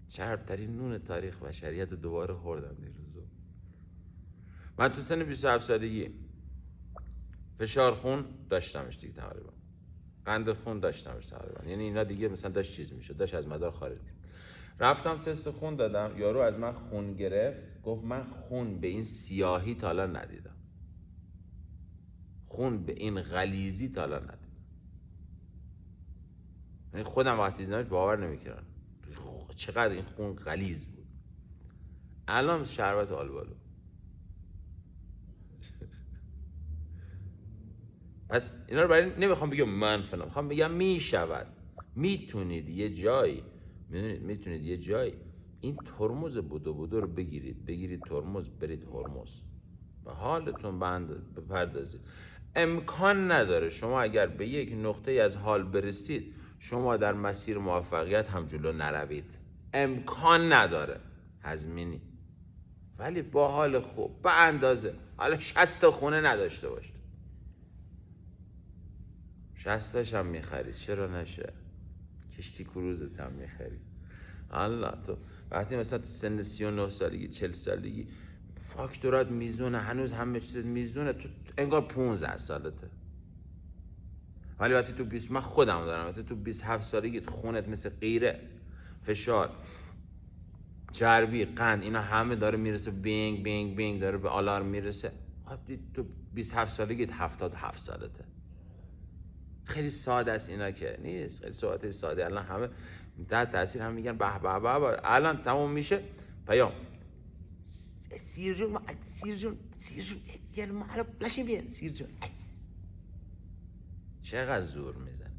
چرب ترین نون تاریخ بشریت دوباره خوردم دیروز. من تو سن 27 سالگی فشار خون داشتمش دیگه تقریبا، قند خون داشتمش تقریبا، یعنی اینا دیگه مثلا داشت چیز میشد، داشت از مدار خارج میشد. رفتم تست خون دادم، یارو از من خون گرفت، گفت من خون به این سیاهی تا حالا ندیدم، خون به این غلیظی تا حالا ندیدم. یعنی خودم وقتی دیدمش باور نمیکردم چقدر این خون غلیظ بود. الان شربت آلبالو. پس اینا رو برای نمیخوام بگم من فلان، میخوام بگم میشود، میتونید یه جایی این ترمز بودو رو بگیرید ترمز، برید هرمز به حالتون بپردازید. امکان نداره شما اگر به یک نقطه از حال برسید شما در مسیر موفقیت هم جلو نروید، امکان نداره، هزمینی. ولی با حال خوب به اندازه، حالا 60 خونه نداشته باشید، 60 هم میخری، چرا نشه؟ کشتی کروزت هم میخری. الله، تو وقتی مثلا تو سن 39 سالگی 40 سالگی فاکتورات میزونه، هنوز همه چیزت میزونه، تو انگار 15 سالته. ولی وقتی تو 20، من خودم دارم، وقتی تو 27 سالگی خونت مثل غیره، فشار، چربی، قند، اینا همه داره میرسه بینگ بینگ بینگ، داره به آلارم میرسه. تو 27 سالگی 77 سالته. خیلی ساده است اینا که نیست، خیلی صحبت ساده. الان همه در تاثیر هم میگن به به به، الان تموم میشه پیام سیر جون یعنی ما الان لشیم بیان سیر جون. چقدر زور میزن.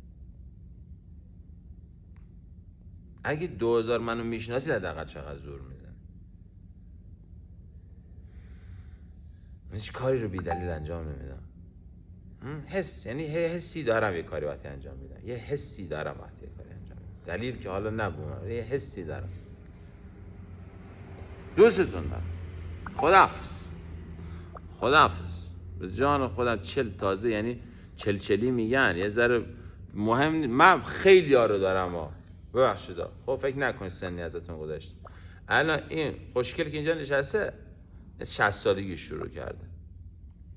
اگه 2000 منو میشناسید حداقل چقدر زور میزن. هیچ کاری رو بی دلیل انجام نمیدم. حس، یعنی حسی دارم یه کاری وقتی انجام میدم، یه حسی دارم وقتی یه کاری انجام میدم، دلیل که حالا نبودم، یه حسی دارم. دوستتون دارم. خداحافظ. به جان خودم 40 تازه، یعنی چلی میگن یه ذره مهم نیست. من خیلی ها رو دارم ببخشید. خب فکر نکنید سنی ازتون گذشت. الان این خوشگل که اینجا نشسته 60 سالگی شروع کرده.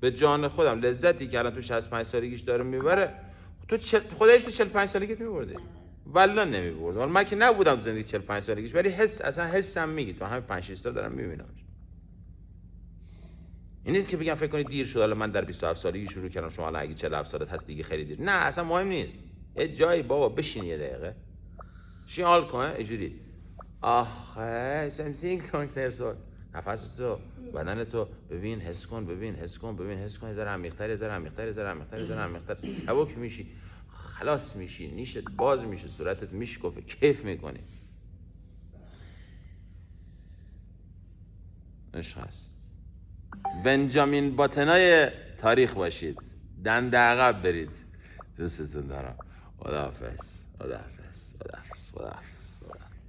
به جان خودم لذتی که الان تو 65 سالگیش داره میبره، تو خودش تو 45 سالگیت میبرده. والله نمیبرد. حالا من که نبودم تو زندگی 45 سالگیش، ولی اصلا حسم میگی تو همین 5 6 سال دارم میبینم. این نیست که بگم فکر کنید دیر شد، حالا من در 27 سالگی شروع کردم، شما الان اگه 47 سالت هست دیگه خیلی دیر. نه اصلا مهم نیست. یه جایی بابا بشین یه دقیقه. چی حال کنه اینجوری. آخه سمسینگ سر نفس تو، بدن تو ببین، حس کن، ببین، یه ذره عمیق‌تر، سبک میشی، خلاص میشی، نیشت باز میشه، صورتت میشکفه، کیف میکنی. عشق هست. بنجامین باتنای تاریخ باشید، دنده عقب برید. دوستتون دارم. خداحافظ.